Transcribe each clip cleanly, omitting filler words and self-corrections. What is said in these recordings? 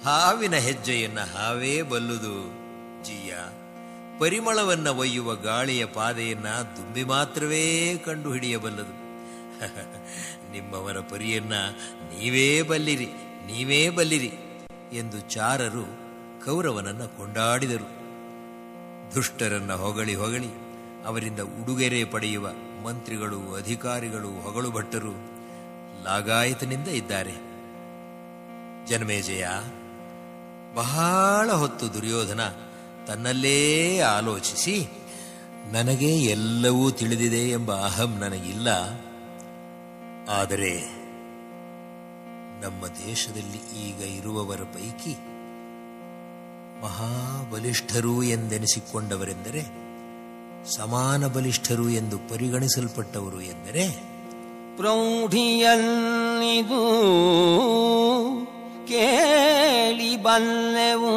ಹಾವಿನ ಹೆಜ್ಜೆಯನ್ನ ಹಾವೇ ಬಲ್ಲುದು ಜೀಯ. ಪರಿಮಳವನ್ನ ಒಯ್ಯುವ ಗಾಳಿಯ ಪಾದೆಯನ್ನ ದುಂಬಿ ಮಾತ್ರವೇ ಕಂಡು ಹಿಡಿಯಬಲ್ಲದು. ನಿಮ್ಮವರ ಪರಿಯನ್ನ ನೀವೇ ಬಲ್ಲಿರಿ, ನೀವೇ ಬಲ್ಲಿರಿ ಎಂದು ಚಾರರು ಕೌರವನನ್ನ ಕೊಂಡಾಡಿದರು. ದುಷ್ಟರನ್ನ ಹೊಗಳಿ ಹೊಗಳಿ ಅವರಿಂದ ಉಡುಗೊರೆ ಪಡೆಯುವ ಮಂತ್ರಿಗಳು, ಅಧಿಕಾರಿಗಳು, ಹೊಗಳು ಭಟ್ಟರು ಲಾಗಾಯತನಿಂದ ಇದ್ದಾರೆ. ಜನಮೇಜಯ, ಬಹಳ ಹೊತ್ತು ದುರ್ಯೋಧನ ತನ್ನಲ್ಲೇ ಆಲೋಚಿಸಿ, ನನಗೆ ಎಲ್ಲವೂ ತಿಳಿದಿದೆ ಎಂಬ ಅಹಂ ನನಗಿಲ್ಲ. ಆದರೆ ನಮ್ಮ ದೇಶದಲ್ಲಿ ಈಗ ಇರುವವರ ಪೈಕಿ ಮಹಾಬಲಿಷ್ಠರು ಎಂದೆನಿಸಿಕೊಂಡವರೆಂದರೆ, ಸಮಾನ ಬಲಿಷ್ಠರು ಎಂದು ಪರಿಗಣಿಸಲ್ಪಟ್ಟವರು ಎಂದರೆ ಪ್ರೌಢಿಯಲ್ಲಿದು ಕೇಳಿ ಬಲ್ಲೆವು.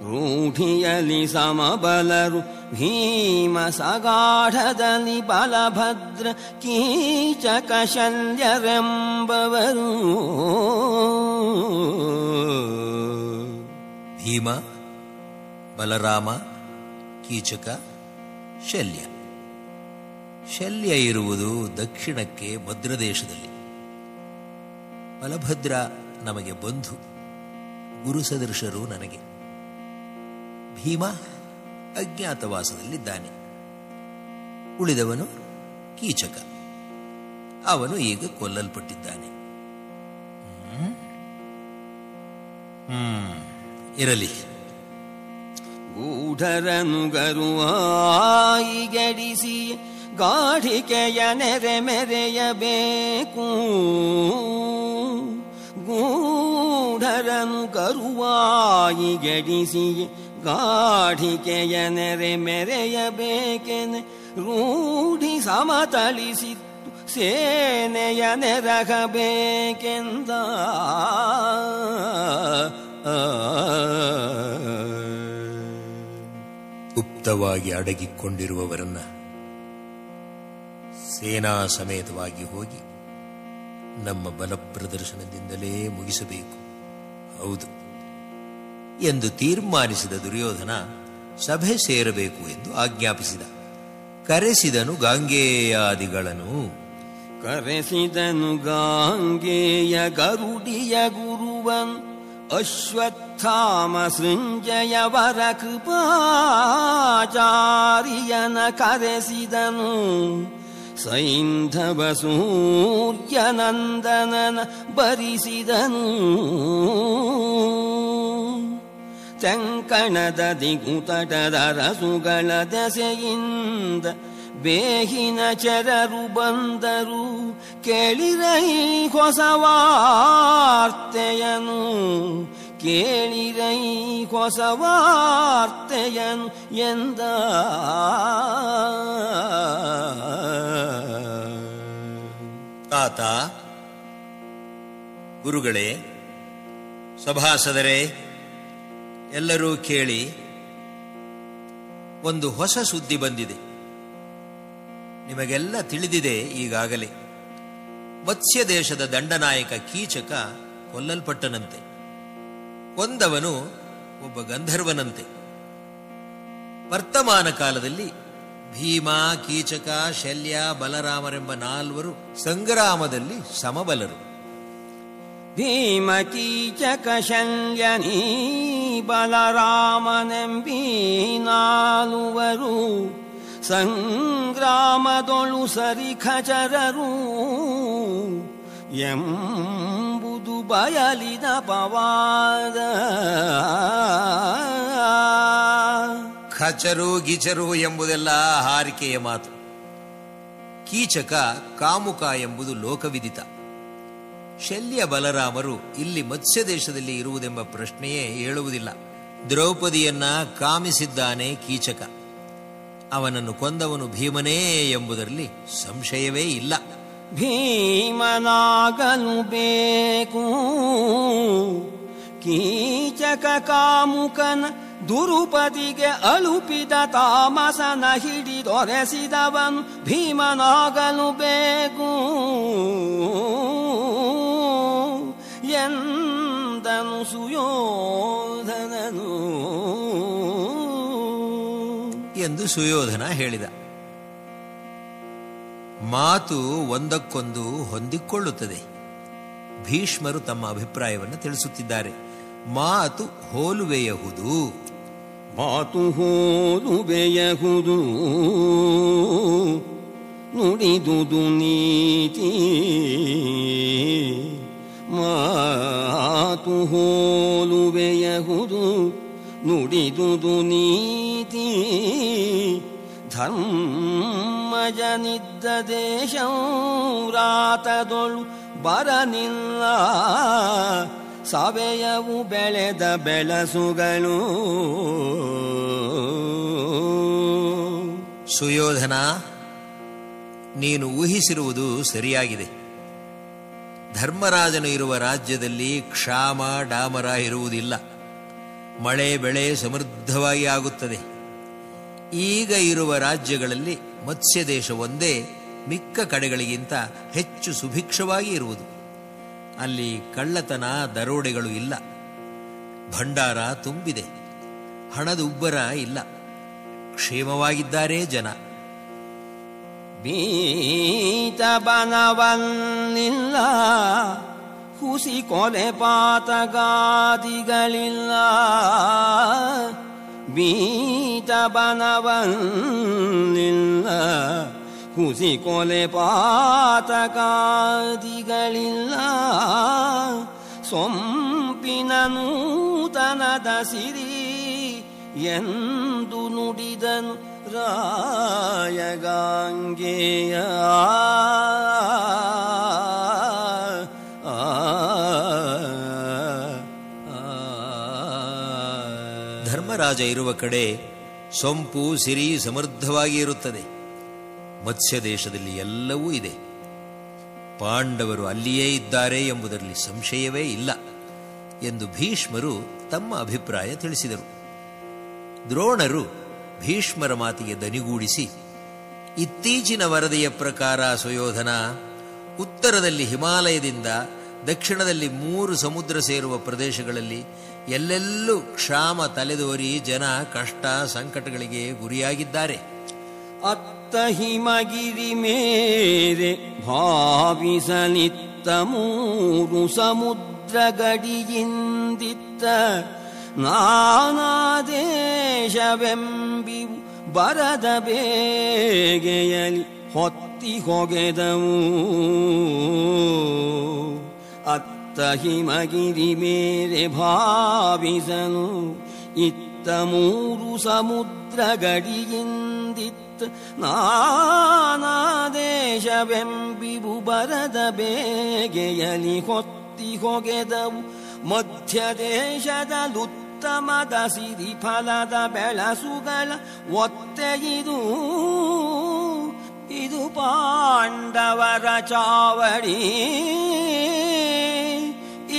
ರೂಢಿಯಲಿ ಸಮಬಲರು ಭೀಮ, ಸಗಾಢದಲ್ಲಿ ಬಲಭದ್ರ, ಕೀಚಕ ಶಲ್ಯರೆಂಬವರು. ಭೀಮ, ಬಲರಾಮ, ಕೀಚಕ, ಶಲ್ಯ. ಶಲ್ಯ ಇರುವುದು ದಕ್ಷಿಣಕ್ಕೆ ಭದ್ರದೇಶದಲ್ಲಿ. ಬಲಭದ್ರ ನಮಗೆ ಬಂಧು, ಗುರು ಸದೃಶರು ನನಗೆ. ಭೀಮ ಅಜ್ಞಾತವಾಸದಲ್ಲಿದ್ದಾನೆ. ಉಳಿದವನು ಕೀಚಕ, ಅವನು ಈಗ ಕೊಲ್ಲಲ್ಪಟ್ಟಿದ್ದಾನೆ. ಇರಲಿ. ಗೂಢರನು ಗರುವಾಯಿಗೆಡಿಸಿ ಗಾಢಿಕೆಯ ನೆರೆ ಮೆರೆಯಬೇಕು. ಗೂಢರನು ಗರುವಾಯಿಗೆಡಿಸಿ ಗಾಢಿಕೆಯ ನೆರೆ ಮೆರೆಯಬೇಕೆನೆ. ರೂಢಿ ಸಮತಳಿಸಿತ್ತು ಸೇನೆಯ ನೆರಗಬೇಕೆಂದ. ಗುಪ್ತವಾಗಿ ಅಡಗಿಕೊಂಡಿರುವವರನ್ನ ಸೇನಾ ಸಮೇತವಾಗಿ ಹೋಗಿ ನಮ್ಮ ಬಲ ಪ್ರದರ್ಶನದಿಂದಲೇ ಮುಗಿಸಬೇಕು. ಹೌದು ಎಂದು ತೀರ್ಮಾನಿಸಿದ ದುರ್ಯೋಧನ ಸಭೆ ಸೇರಬೇಕು ಎಂದು ಆಜ್ಞಾಪಿಸಿದ. ಕರೆಸಿದನು ಗಾಂಗೇಯಾದಿಗಳನ್ನು. ಕರೆಸಿದನು ಗಾಂಗೇಯ ಗರುಡಿಯ ಗುರುವನ್, ಅಶ್ವತ್ಥಾಮ ಸೃಂಜಯವರ ಕೃಪಾಚಾರ್ಯನ ಕರೆಸಿದನು. ಸೈಂಧವ ಸೂರ್ಯನಂದನನ ಬರಿಸಿದನು. ಚಂಕಣದ ದಿಗುತಟದ ರಸುಗಳ ದೆಸೆಯಿಂದ ಬೇಹಿನ ಚರರು ಬಂದರು. ಕೇಳಿರೈ ಹೊಸ ವಾರ್ತೆಯನು, ಕೇಳಿರೈ ಹೊಸ ವಾರ್ತೆಯನು ಎಂದ. ತಾತ, ಗುರುಗಳೇ, ಸಭಾಸದರೇ, ಎಲ್ಲರೂ ಕೇಳಿ, ಒಂದು ಹೊಸ ಸುದ್ದಿ ಬಂದಿದೆ. ನಿಮಗೆಲ್ಲ ತಿಳಿದಿದೆ ಈಗಾಗಲೇ. ಮತ್ಸ್ಯ ದೇಶದ ದಂಡನಾಯಕ ಕೀಚಕ ಕೊಲ್ಲಲ್ಪಟ್ಟನಂತೆ. ಕೊಂದವನು ಒಬ್ಬ ಗಂಧರ್ವನಂತೆ. ವರ್ತಮಾನ ಕಾಲದಲ್ಲಿ ಭೀಮ, ಕೀಚಕ, ಶಲ್ಯ, ಬಲರಾಮರೆಂಬ 4 ಸಂಗ್ರಾಮದಲ್ಲಿ ಸಮಬಲರು. ಭೀಮ, ಕೀಚಕ, ಶಲ್ಯನೀ ಬಲರಾಮನೆಂಬೀ 4 ಸಂಗ್ರಾಮದೊಳು ಸರಿಖಚರರು ಎಂಬುದು ಬಯಲಿದ ಪವಾದ. ಖಚರು ಗಿಚರು ಎಂಬುದೆಲ್ಲ ಹಾರಿಕೆಯ ಮಾತು. ಕೀಚಕ, ಕಾಮುಕ ಎಂಬುದು ಲೋಕವಿದಿತ. ಶಲ್ಯ, ಬಲರಾಮರು ಇಲ್ಲಿ ಮತ್ಸ್ಯ ದೇಶದಲ್ಲಿ ಇರುವುದೆಂಬ ಪ್ರಶ್ನೆಯೇ ಏಳುವುದಿಲ್ಲ. ದ್ರೌಪದಿಯನ್ನ ಕಾಮಿಸಿದ್ದಾನೆ ಕೀಚಕ. ಅವನನ್ನು ಕೊಂದವನು ಭೀಮನೇ ಎಂಬುದರಲ್ಲಿ ಸಂಶಯವೇ ಇಲ್ಲ. ಭೀಮನಾಗಲು ಬೇಕು, ಕೀಚಕ ಕಾಮುಕನ ದುರುಪದಿಗೆ ಅಳುಪಿದ ತಾಮಸನ ಹಿಡಿದೊರೆಸಿದವನು ಭೀಮನಾಗಲು ಬೇಕು ಎಂದನು ಸುಯೋಧನ. ಎಂದು ಸುಯೋಧನ ಹೇಳಿದ. ಮಾತು ಒಂದಕ್ಕೊಂದು ಹೊಂದಿಕೊಳ್ಳುತ್ತದೆ. ಭೀಷ್ಮರು ತಮ್ಮ ಅಭಿಪ್ರಾಯವನ್ನು ತಿಳಿಸುತ್ತಿದ್ದಾರೆ. ಮಾತು ಹೋಲುವೆಯಹುದು. ಮಾತು ಹೋಲುವೆಯಹುದು, ನುಡಿದುದು ನೀತಿ. ಮಾತು ಹೋಲುವೆಯಹುದು, ನುಡಿದುದು ನೀತಿ. ಧರ್ಮಜನಿದ್ದ ದೇಶರಾತದೊಳು ಬರನಿಲ್ಲ, ಸವೆಯವು ಬೆಳೆದ ಬೆಳಸುಗಳು. ಸುಯೋಧನ, ನೀನು ಊಹಿಸಿರುವುದು ಸರಿಯಾಗಿದೆ. ಧರ್ಮರಾಜನು ಇರುವ ರಾಜ್ಯದಲ್ಲಿ ಕ್ಷಾಮ ಡಾಮರ ಇರುವುದಿಲ್ಲ. ಮಳೆ ಬೆಳೆ ಸಮೃದ್ಧವಾಗಿ ಆಗುತ್ತದೆ. ಈಗ ಇರುವ ರಾಜ್ಯಗಳಲ್ಲಿ ಮತ್ಸ್ಯ ದೇಶ ಒಂದೇ ಮಿಕ್ಕ ಕಡೆಗಳಿಗಿಂತ ಹೆಚ್ಚು ಸುಭಿಕ್ಷವಾಗಿ ಇರುವುದು. ಅಲ್ಲಿ ಕಳ್ಳತನ ದರೋಡೆಗಳು ಇಲ್ಲ. ಭಂಡಾರ ತುಂಬಿದೆ. ಹಣದ ಉಬ್ಬರ ಇಲ್ಲ. ಕ್ಷೇಮವಾಗಿದ್ದಾರೆ ಜನ. ಬೀತ ಬನವನ್ನಿಲ್ಲ, ಹುಸಿ ಕೊಲೆ ಪಾತಗಾದಿಗಳಿಲ್ಲ. ಬೀತ ಬನವನ್ನಿಲ್ಲ, ಹುಸಿ ಕೊಲೆ ಪಾತಗಾದಿಗಳಿಲ್ಲ. ಸೊಂಪಿನ ನೂತನದ ಸಿರಿ ಎಂದು ನುಡಿದನು ರಾಯಗಾಂಗೆಯ. ಧರ್ಮರಾಜ ಇರುವ ಕಡೆ ಸೊಂಪು ಸಿರಿ ಸಮೃದ್ಧವಾಗಿ ಇರುತ್ತದೆ. ಮತ್ಸ್ಯ ದೇಶದಲ್ಲಿ ಎಲ್ಲವೂ ಇದೆ. ಪಾಂಡವರು ಅಲ್ಲಿಯೇ ಇದ್ದಾರೆ ಎಂಬುದರಲ್ಲಿ ಸಂಶಯವೇ ಇಲ್ಲ ಎಂದು ಭೀಷ್ಮರು ತಮ್ಮ ಅಭಿಪ್ರಾಯ ತಿಳಿಸಿದರು. ದ್ರೋಣರು ಭೀಷ್ಮರ ಮಾತಿಗೆ ದನಿಗೂಡಿಸಿ, ಇತ್ತೀಚಿನ ವರದಿಯ ಪ್ರಕಾರ ಸುಯೋಧನ, ಉತ್ತರದಲ್ಲಿ ಹಿಮಾಲಯದಿಂದ ದಕ್ಷಿಣದಲ್ಲಿ 3 ಸಮುದ್ರ ಸೇರುವ ಪ್ರದೇಶಗಳಲ್ಲಿ ಎಲ್ಲೆಲ್ಲೂ ಕ್ಷಾಮ ತಲೆದೋರಿ ಜನ ಕಷ್ಟ ಸಂಕಟಗಳಿಗೆ ಗುರಿಯಾಗಿದ್ದಾರೆ. ಅತ್ತ ಹಿಮಗಿರಿ ಮೇರೆ ಭಾವಿಸಲಿತ್ತ 3 ಸಮುದ್ರ ಗಡಿಯಿಂದಿತ್ತ. ನಾನಾ ದೇಶವೆಂಬಿವು ಬರದ ಬೇಗೆಯಲಿ ಹೊತ್ತಿ ಹೊಗೆದವು. ಅತ್ತ ಹಿಮಗಿರಿ ಮೇರೆ ಭಾವಿಸನು, ಇತ್ತ 3 ಸಮುದ್ರ ಗಡಿಯಿಂದಿತ್ತ. ನಾನಾ ದೇಶವೆಂಬಿವು ಬರದ ಬೇಗೆಯಲಿ ಹೊತ್ತಿ ಹೊಗೆದವು. ಮಧ್ಯ ದೇಶದಲ್ಲುತ್ತಮದ ಸಿರಿ ಫಲದ ಬೆಳಸುಗಳ ಒತ್ತೆಯಿದು. ಇದು ಪಾಂಡವರ ಚಾವಡಿ,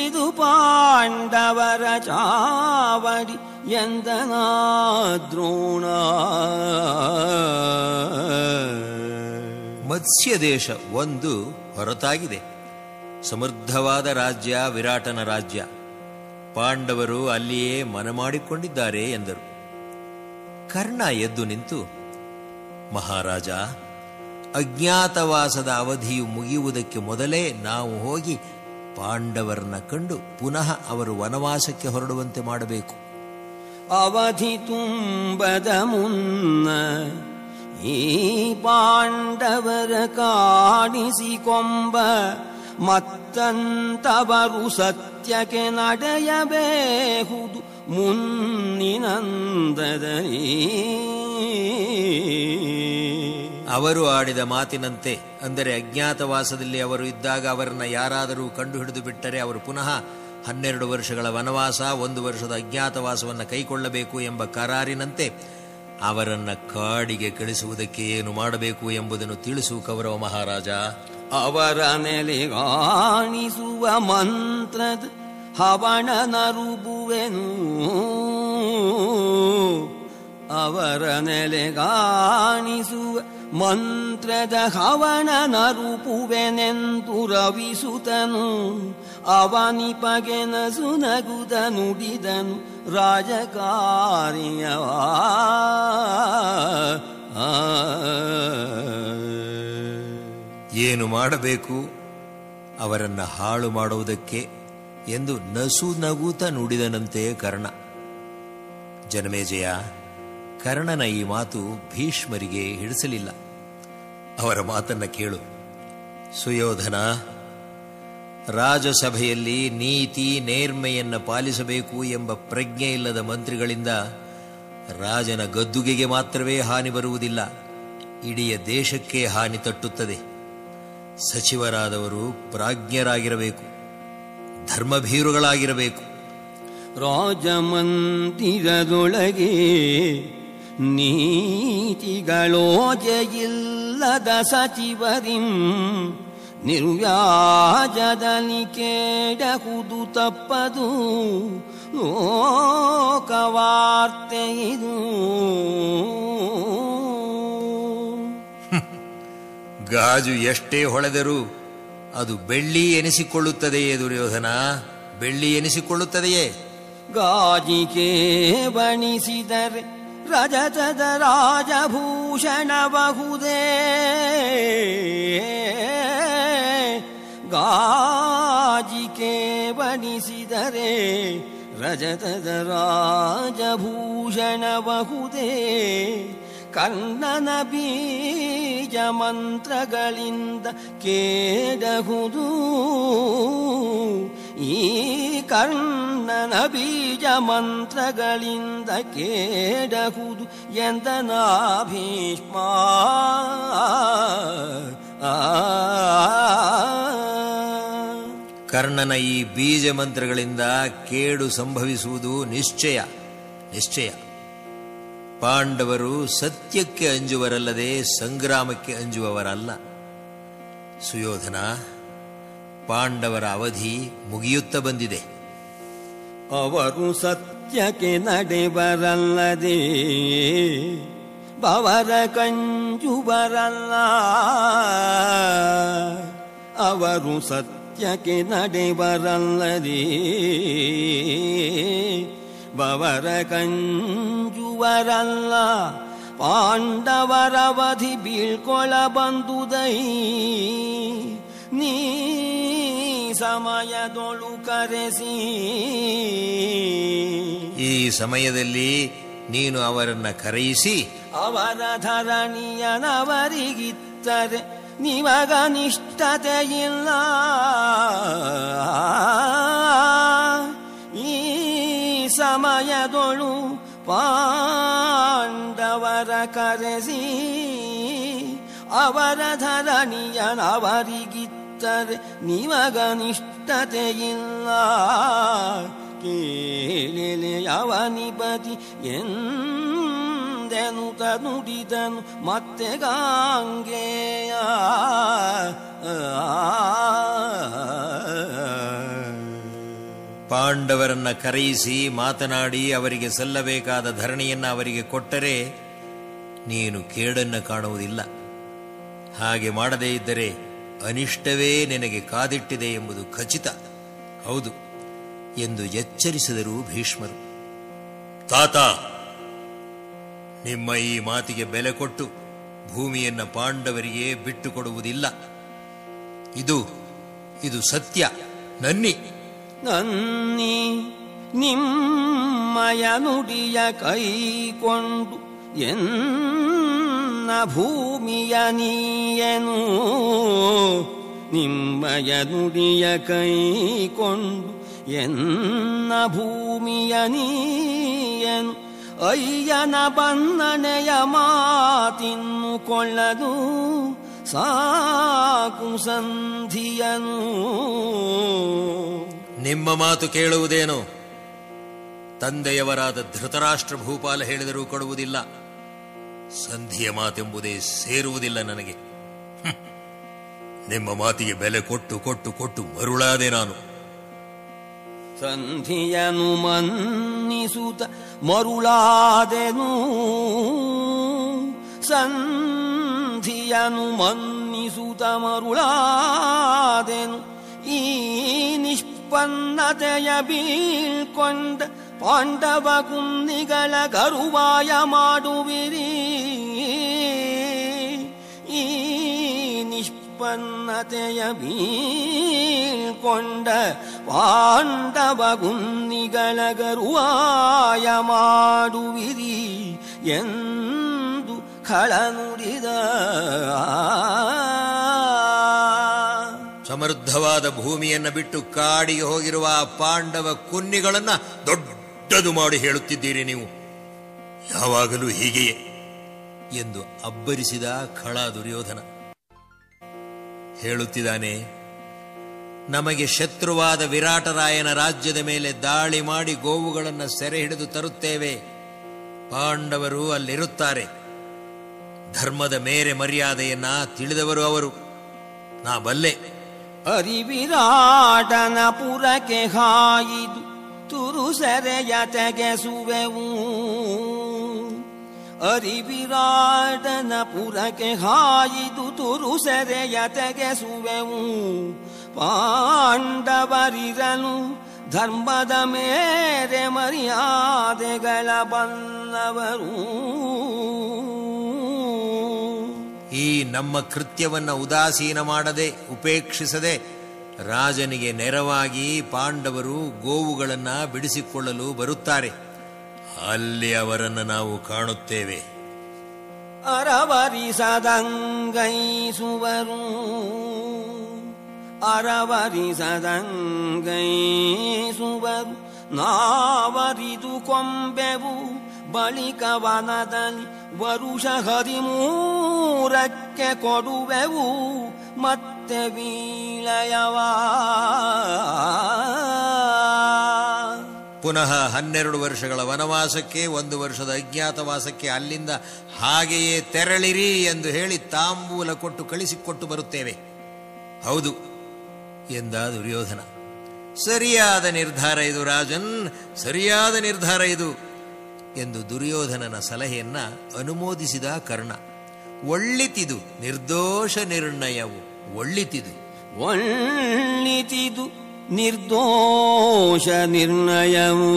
ಇದು ಪಾಂಡವರ ಚಾವಡಿ ಎಂದನ ದ್ರೋಣ. ಮತ್ಸ್ಯ ದೇಶ ಒಂದು ಹೊರತಾಗಿದೆ. ಸಮೃದ್ಧವಾದ ರಾಜ್ಯ ವಿರಾಟನ ರಾಜ್ಯ. ಪಾಂಡವರು ಅಲ್ಲಿಯೇ ಮನಮಾಡಿಕೊಂಡಿದ್ದಾರೆ ಎಂದರು. ಕರ್ಣ ಎದ್ದು ನಿಂತು, ಮಹಾರಾಜ, ಅಜ್ಞಾತವಾಸದ ಅವಧಿಯು ಮುಗಿಯುವುದಕ್ಕೆ ಮೊದಲೇ ನಾವು ಹೋಗಿ ಪಾಂಡವರನ್ನ ಕಂಡು ಪುನಃ ಅವರು ವನವಾಸಕ್ಕೆ ಹೊರಡುವಂತೆ ಮಾಡಬೇಕು. ಅವಧಿ ತುಂಬದ ಮುನ್ನ ಈ ಪಾಂಡವರ ಕಾಣಿಸಿಕೊಂಬ. ಮತ್ತಂತವರು ಸತ್ಯಕ್ಕೆ ನಡೆಯಬೇಹುದು ಮುನ್ನಿನಂದದಲ್ಲಿ. ಅವರು ಆಡಿದ ಮಾತಿನಂತೆ, ಅಂದರೆ ಅಜ್ಞಾತವಾಸದಲ್ಲಿ ಅವರು ಇದ್ದಾಗ ಅವರನ್ನ ಯಾರಾದರೂ ಕಂಡು ಹಿಡಿದು ಬಿಟ್ಟರೆ ಅವರು ಪುನಃ 12 ವರ್ಷಗಳ ವನವಾಸ, 1 ವರ್ಷದ ಅಜ್ಞಾತವಾಸವನ್ನು ಕೈಕೊಳ್ಳಬೇಕು ಎಂಬ ಕರಾರಿನಂತೆ ಅವರನ್ನ ಕಾಡಿಗೆ ಕಳಿಸುವುದಕ್ಕೆ ಏನು ಮಾಡಬೇಕು ಎಂಬುದನ್ನು ತಿಳಿಸು ಕೌರವ ಮಹಾರಾಜ. ಅವರ ನೆಲೆಗಾಣಿಸುವ ಮಂತ್ರದ ಹವಣ ನರುಬುವೆನು. ಅವರ ನೆಲೆಗಾಣಿಸುವ ಮಂತ್ರದ ಹವಣನ ರೂಪುವೆನೆಂದು ರವಿಸುತನು ಅವನಿಪಗೆನಸು ನಗುದ ನುಡಿದನು ರಾಜಕಾರ್ಯವ. ಏನು ಮಾಡಬೇಕು ಅವರನ್ನ ಹಾಳು ಮಾಡುವುದಕ್ಕೆ ಎಂದು ನಸು ನಗುತ ನುಡಿದನಂತೆ ಕರ್ಣ. ಜನಮೇಜಯ, ಕರ್ಣನ ಈ ಮಾತು ಭೀಷ್ಮರಿಗೆ ಹಿಡಿಸಲಿಲ್ಲ. ಅವರ ಮಾತನ್ನ ಕೇಳು. ಸುಯೋಧನ, ರಾಜಸಭೆಯಲ್ಲಿ ನೀತಿ ನೇರ್ಮೆಯನ್ನು ಪಾಲಿಸಬೇಕು ಎಂಬ ಪ್ರಜ್ಞೆ ಇಲ್ಲದ ಮಂತ್ರಿಗಳಿಂದ ರಾಜನ ಗದ್ದುಗೆಗೆ ಮಾತ್ರವೇ ಹಾನಿ ಬರುವುದಿಲ್ಲ, ಇಡೀ ದೇಶಕ್ಕೆ ಹಾನಿ ತಟ್ಟುತ್ತದೆ. ಸಚಿವರಾದವರು ಪ್ರಾಜ್ಞರಾಗಿರಬೇಕು, ಧರ್ಮಭೀರುಗಳಾಗಿರಬೇಕು. ರಾಜಮಂದಿರದೊಳಗೆ ನೀತಿಗಳೋಜೆಯಿಲ್ಲದ ಸಚಿವರಿಂ ನಿರ್ವ್ಯಾಜದಲ್ಲಿ ಕೇಡಹುದು ತಪ್ಪದು ಲೋಕವಾರ್ತೆ ಇದು. ಗಾಜು ಎಷ್ಟೇ ಹೊಳೆದರೂ ಅದು ಬೆಳ್ಳಿ ಎನಿಸಿಕೊಳ್ಳುತ್ತದೆಯೇ ದುರ್ಯೋಧನ? ಬೆಳ್ಳಿ ಎನಿಸಿಕೊಳ್ಳುತ್ತದೆಯೇ? ಗಾಜಿಗೆ ಬಣಿಸಿದರೆ ರಜತದ ರಾಜಭೂಷಣಬಹುದೇ? ಗಾಜಿಗೆ ಬಣಿಸಿದರೆ ರಜತದ ರಾಜಭೂಷಣಬಹುದೇ? ಕರ್ಣನ ಬೀಜ ಮಂತ್ರಗಳಿಂದ ಕೇಡಹುದು ಈ ಕರ್ಣನ ಬೀಜ ಮಂತ್ರಗಳಿಂದ ಕೇಡಹುದು ಎಂದನ ಭೀಷ್ಮ. ಕರ್ಣನ ಈ ಬೀಜ ಮಂತ್ರಗಳಿಂದ ಕೇಡು ಸಂಭವಿಸುವುದು ನಿಶ್ಚಯ ನಿಶ್ಚಯ. ಪಾಂಡವರು ಸತ್ಯಕ್ಕೆ ಅಂಜುವರಲ್ಲದೆ ಸಂಗ್ರಾಮಕ್ಕೆ ಅಂಜುವವರಲ್ಲ. ಸುಯೋಧನ, ಪಾಂಡವರ ಅವಧಿ ಮುಗಿಯುತ್ತ ಬಂದಿದೆ. ಅವರು ಸತ್ಯಕ್ಕೆ ನಡೆಬರಲ್ಲದೆ ಬವರ ಕಂಜುವರಲ್ಲ. ಅವರು ಸತ್ಯಕ್ಕೆ ನಡೆಬರಲ್ಲದೆ ಬವರ ಕಂಜುವರಲ್ಲ. ಪಾಂಡವರವಧಿ ಬೀಳ್ಕೊಳ ಬಂದುದೈ ನೀ ಸಮಯದೊಳು ಕರೆಸಿ. ಈ ಸಮಯದಲ್ಲಿ ನೀನು ಅವರನ್ನ ಕರೆಯಿಸಿ ಅವರ ಧರಣಿಯನವರಿಗಿತ್ತರೆ ನಿಮಗ ನಿಷ್ಠತೆಯಿಲ್ಲ. ಈ ಸಮಯದೊಳು ಪಾಂಡವರ ಕರೆಸಿ ಅವರ ಧರಣಿಯನವರಿಗಿತ್ತರೆ ನಿಮಗ ನಿಷ್ಠತೆಯಿಲ್ಲ. ಕೇಳಿಲೆ ಅವನಿಪತಿ ಎಂದೆನುತ ನುಡಿದನು ಮತ್ತೆ ಗಾಂಗೆಯ. ಪಾಂಡವರನ್ನ ಕರೆಯಿಸಿ ಮಾತನಾಡಿ ಅವರಿಗೆ ಸಲ್ಲಬೇಕಾದ ಧರಣಿಯನ್ನ ಅವರಿಗೆ ಕೊಟ್ಟರೆ ನೀನು ಕೇಡನ್ನು ಕಾಣುವುದಿಲ್ಲ. ಹಾಗೆ ಮಾಡದೇ ಇದ್ದರೆ ಅನಿಷ್ಟವೇ ನಿನಗೆ ಕಾದಿಟ್ಟಿದೆ ಎಂಬುದು ಖಚಿತ. ಹೌದು ಎಂದು ಎಚ್ಚರಿಸಿದರು ಭೀಷ್ಮರು. ತಾತ, ನಿಮ್ಮ ಈ ಮಾತಿಗೆ ಬೆಲೆ ಕೊಟ್ಟು ಭೂಮಿಯನ್ನ ಪಾಂಡವರಿಗೆ ಬಿಟ್ಟುಕೊಡುವುದಿಲ್ಲ. ಇದು ಸತ್ಯ. ನನ್ನಿ ನಿಮ್ಮಯ ನುಡಿಯ ಕೈಕೊಂಡು ಎನ್ನ ಭೂಮಿಯ ನೀಯನು. ನಿಮ್ಮಯ ನುಡಿಯ ಕೈಕೊಂಡು ಎನ್ನ ಭೂಮಿಯ ನೀಯನು. ಅಯ್ಯನ ಬನ್ನನೆಯ ಮಾತಿನ್ನು ಕೊಳ್ಳದು ಸಾಕು ಸಂಧಿಯನು. ನಿಮ್ಮ ಮಾತು ಕೇಳುವುದೇನು? ತಂದೆಯವರಾದ ಧೃತರಾಷ್ಟ್ರ ಭೂಪಾಲ ಹೇಳಿದರೂ ಕೊಡುವುದಿಲ್ಲ. ಸಂಧಿಯ ಮಾತೆಂಬುದೇ ಸೇರುವುದಿಲ್ಲ ನನಗೆ. ನಿಮ್ಮ ಮಾತಿಗೆ ಬೆಲೆ ಕೊಟ್ಟು ಕೊಟ್ಟು ಕೊಟ್ಟು ಮರುಳಾದೆ ನಾನು. ಸಂಧಿಯನು ಮನ್ನಿಸುತ್ತ ಮರುಳಾದೆನು. ಸಂಧಿಯನು ಮಂತ್ರಿಯನು ಮನ್ನಿಸುತ್ತ ಮರುಳಾದೆನು. ಈ ನಿಷ್ಪನ್ನತೆಯ ಬೀಳ್ಕೊಂಡ ಪಾಂಡವ ಕುಂದಿಗಳ ಗರುವಾಯ ಮಾಡುವಿರಿ. ಈ ನಿಷ್ಪನ್ನತೆಯ ಬೀಳ್ಕೊಂಡ ಪಾಂಡವ ಕುಂದಿಗಳ ಗರುವಾಯ ಮಾಡುವಿರಿ ಎಂದು ಖಳ ನುಡಿದ. ಸಮೃದ್ಧವಾದ ಭೂಮಿಯನ್ನು ಬಿಟ್ಟು ಕಾಡಿಗೆ ಹೋಗಿರುವ ಆ ಪಾಂಡವ ಕುನ್ನಿಗಳನ್ನ ದೊಡ್ಡದು ಮಾಡಿ ಹೇಳುತ್ತಿದ್ದೀರಿ ನೀವು, ಯಾವಾಗಲೂ ಹೀಗೆಯೇ ಎಂದು ಅಬ್ಬರಿಸಿದ ಖಳ ದುರ್ಯೋಧನ. ಹೇಳುತ್ತಿದ್ದಾನೆ, ನಮಗೆ ಶತ್ರುವಾದ ವಿರಾಟರಾಯನ ರಾಜ್ಯದ ಮೇಲೆ ದಾಳಿ ಮಾಡಿ ಗೋವುಗಳನ್ನು ಸೆರೆ ಹಿಡಿದು ತರುತ್ತೇವೆ. ಪಾಂಡವರು ಅಲ್ಲಿರುತ್ತಾರೆ. ಧರ್ಮದ ಮೇರೆ ಮರ್ಯಾದೆಯನ್ನ ತಿಳಿದವರು ಅವರು. ನಾ ಬಲ್ಲೆ. ಅರಿವಿರಾಟನ ಪುರಕ್ಕೆ ಹಾಯಿದು ತುರುಸೆರೆಯ ತೆಗೆಸುವೆವು. ಅರಿವಿರಾಟನ ಪುರಕ್ಕೆ ಹಾಯಿದು ತುರುಸೆರೆಯ ತೆಗೆಸುವೆವು. ಪಾಂಡವರಿರಲು ಧರ್ಮದ ಮೇರೆ ಮರ್ಯಾದೆಗಳ ಬಲ್ಲವರು. ಈ ನಮ್ಮ ಕೃತ್ಯವನ್ನ ಉದಾಸೀನ ಮಾಡದೆ ಉಪೇಕ್ಷಿಸದೆ ರಾಜನಿಗೆ ನೆರವಾಗಿ ಪಾಂಡವರು ಗೋವುಗಳನ್ನ ಬಿಡಿಸಿಕೊಳ್ಳಲು ಬರುತ್ತಾರೆ. ಅಲ್ಲಿ ಅವರನ್ನು ನಾವು ಕಾಣುತ್ತೇವೆ. ಅರವರಿಸದಂಗೈಸುವರು, ಅರವರಿಸದಂಗೈಸುವರು. ನಾವರಿದು ಕೊಂಬೆವು ಬಳಿಕ ವನದಲ್ಲಿ ವರುಷ 13 ಕೊಡುವೆವು ಮತ್ತೆ ವೀಳಯವ. ಪುನಃ 12 ವರ್ಷಗಳ ವನವಾಸಕ್ಕೆ, 1 ವರ್ಷದ ಅಜ್ಞಾತವಾಸಕ್ಕೆ ಅಲ್ಲಿಂದ ಹಾಗೆಯೇ ತೆರಳಿರಿ ಎಂದು ಹೇಳಿ ತಾಂಬೂಲ ಕೊಟ್ಟು ಕಳಿಸಿಕೊಟ್ಟು ಬರುತ್ತೇವೆ. ಹೌದು ಎಂದ ದುರ್ಯೋಧನ. ಸರಿಯಾದ ನಿರ್ಧಾರ ಇದು ರಾಜನ್, ಸರಿಯಾದ ನಿರ್ಧಾರ ಇದು ಎಂದು ದುರ್ಯೋಧನನ ಸಲಹೆಯನ್ನ ಅನುಮೋದಿಸಿದ ಕರ್ಣ. ಒಳ್ಳಿತಿದು ನಿರ್ದೋಷ ನಿರ್ಣಯವು, ಒಳ್ಳಿತಿದು ಒಳ್ಳಿತಿದು ನಿರ್ದೋಷ ನಿರ್ಣಯವು.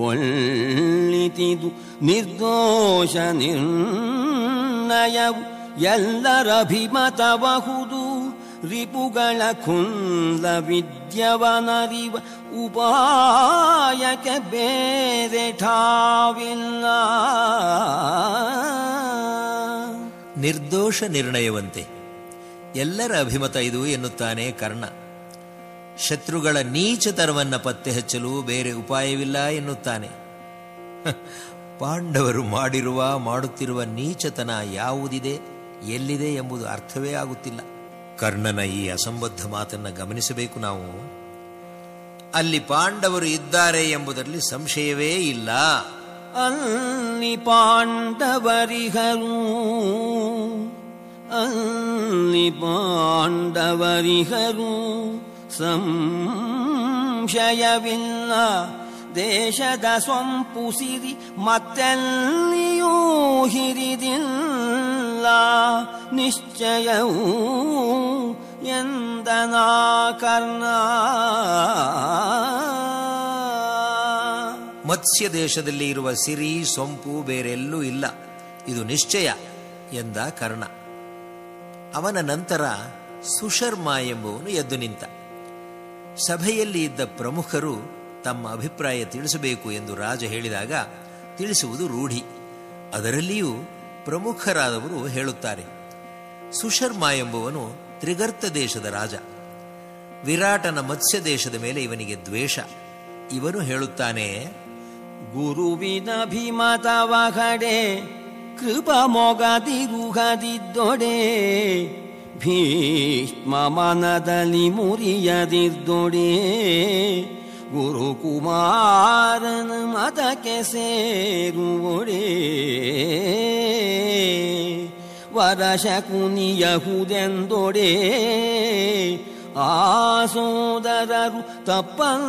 ಒಳ್ಳಿತಿದು ನಿರ್ದೋಷ ನಿರ್ಣಯವು. ಎಲ್ಲರಭಿಮತಬಹುದು ರಿಪುಗಳ ಕುಂದ ವಿದ್ಯವನರಿವ. ಉಪಾಯಕ್ಕೆ ಬೇರೆ ಠಾವಿಲ್ಲ. ನಿರ್ದೋಷ ನಿರ್ಣಯವಂತೆ ಎಲ್ಲರ ಅಭಿಮತ ಇದು ಎನ್ನುತ್ತಾನೆ ಕರ್ಣ. ಶತ್ರುಗಳ ನೀಚತನವನ್ನು ಪತ್ತೆ ಹಚ್ಚಲು ಬೇರೆ ಉಪಾಯವಿಲ್ಲ ಎನ್ನುತ್ತಾನೆ. ಪಾಂಡವರು ಮಾಡುತ್ತಿರುವ ನೀಚತನ ಯಾವುದಿದೆ, ಎಲ್ಲಿದೆ ಎಂಬುದು ಅರ್ಥವೇ ಆಗುತ್ತಿಲ್ಲ. ಕರ್ಣನ ಈ ಅಸಂಬದ್ಧ ಮಾತನ್ನು ಗಮನಿಸಬೇಕು ನಾವು. ಅಲ್ಲಿ ಪಾಂಡವರು ಇದ್ದಾರೆ ಎಂಬುದರಲ್ಲಿ ಸಂಶಯವೇ ಇಲ್ಲ. ಅಲ್ಲಿ ಪಾಂಡವರಿಗರು, ಅಲ್ಲಿ ಪಾಂಡವರಿಗರು ಸಂಶಯವಿಲ್ಲ. ದೇಶದ ಸೊಂಪು ಸಿರಿ ಮತ್ತೆಲ್ಲಿಯೂ ಹಿರಿದಿಲ್ಲ. ನಿಶ್ಚಯವೂ ಎಂದನಾ ಕರ್ಣ. ಮತ್ಸ್ಯ ದೇಶದಲ್ಲಿ ಇರುವ ಸಿರಿ ಸೊಂಪು ಬೇರೆಲ್ಲೂ ಇಲ್ಲ, ಇದು ನಿಶ್ಚಯ ಎಂದ ಕರ್ಣ. ಅವನ ನಂತರ ಸುಶರ್ಮ ಎಂಬುವನು ಎದ್ದು ನಿಂತ. ಸಭೆಯಲ್ಲಿ ಇದ್ದ ಪ್ರಮುಖರು ತಮ್ಮ ಅಭಿಪ್ರಾಯ ತಿಳಿಸಬೇಕು ಎಂದು ರಾಜ ಹೇಳಿದಾಗ ತಿಳಿಸುವುದು ರೂಢಿ. ಅದರಲ್ಲಿಯೂ ಪ್ರಮುಖರಾದವರು ಹೇಳುತ್ತಾರೆ. ಸುಶರ್ಮ ಎಂಬುವನು ತ್ರಿಗರ್ತ ದೇಶದ ರಾಜ. ವಿರಾಟನ ಮತ್ಸ್ಯ ದೇಶದ ಮೇಲೆ ಇವನಿಗೆ ದ್ವೇಷ. ಇವನು ಹೇಳುತ್ತಾನೆ, ಗುರುವಿನಭಿಮತವ ಕಡೆ ಕೃಪ ಮೊಗದಿರುಗದಿದ್ದೊಡೆ. ಭೀಷ್ಮ ಮನದಲ್ಲಿ ಮುರಿಯದಿದ್ದೊಡೆ. ಗುರುಕುಮಾರನ ಮತಕ್ಕೆ ಸೇರುವೊಡೆ. ವರಶಕುನಿಯಹುದೆಂದೊಡೆ. ಆ ಸೋದರರು ತಪ್ಪಲ್ಲೆಂದರಾದೊಡೆ.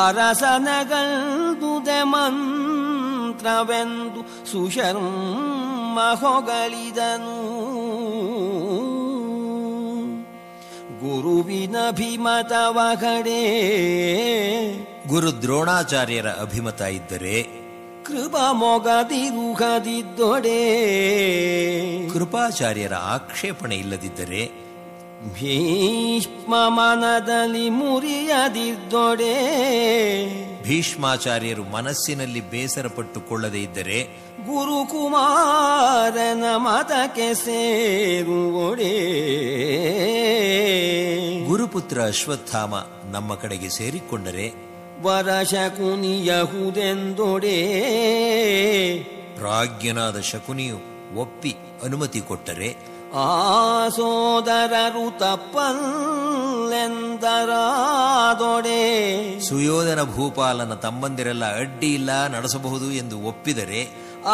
ಅರಸನಗಲ್ದುದೆ ಮಂತ್ರ ಮಂತ್ರವೆಂದು ಸುಶರ್ಮ ಹೊಗಳಿದನು. ಗುರುವಿನ ಅಭಿಮತವ ಕಡೆ ಗುರು ದ್ರೋಣಾಚಾರ್ಯರ ಅಭಿಮತ ಇದ್ದರೆ ಕೃಪಾ ಮೊಗದಿರುಗದಿದ್ದೊಡೆ, ಕೃಪಾಚಾರ್ಯರ ಆಕ್ಷೇಪಣೆ ಇಲ್ಲದಿದ್ದರೆ ಭೀಷ್ಮ ಮನದಲ್ಲಿ ಮುರಿಯದಿದ್ದೊಡೆ, ಭೀಷ್ಮಾಚಾರ್ಯರು ಮನಸ್ಸಿನಲ್ಲಿ ಬೇಸರಪಟ್ಟುಕೊಳ್ಳದೇ ಇದ್ದರೆ ಗುರುಕುಮಾರನ ಮತಕ್ಕೆ ಸೇರುವೊಡೆ, ಗುರುಪುತ್ರ ಅಶ್ವತ್ಥಾಮ ನಮ್ಮ ಕಡೆಗೆ ಸೇರಿಕೊಂಡರೆ ವರಶಕುನಿಯಹುದೆಂದೊಡೆ, ಪ್ರಾಜ್ಞನಾದ ಶಕುನಿಯು ಒಪ್ಪಿ ಅನುಮತಿ ಕೊಟ್ಟರೆ ಆ ಸೋದರರು ತಪ್ಪಲ್ಲೆಂದರಾದೊಡೆ, ಸುಯೋಧನ ಭೂಪಾಲನ ತಮ್ಮಂದಿರೆಲ್ಲ ಅಡ್ಡಿ ಇಲ್ಲ ನಡೆಸಬಹುದು ಎಂದು ಒಪ್ಪಿದರೆ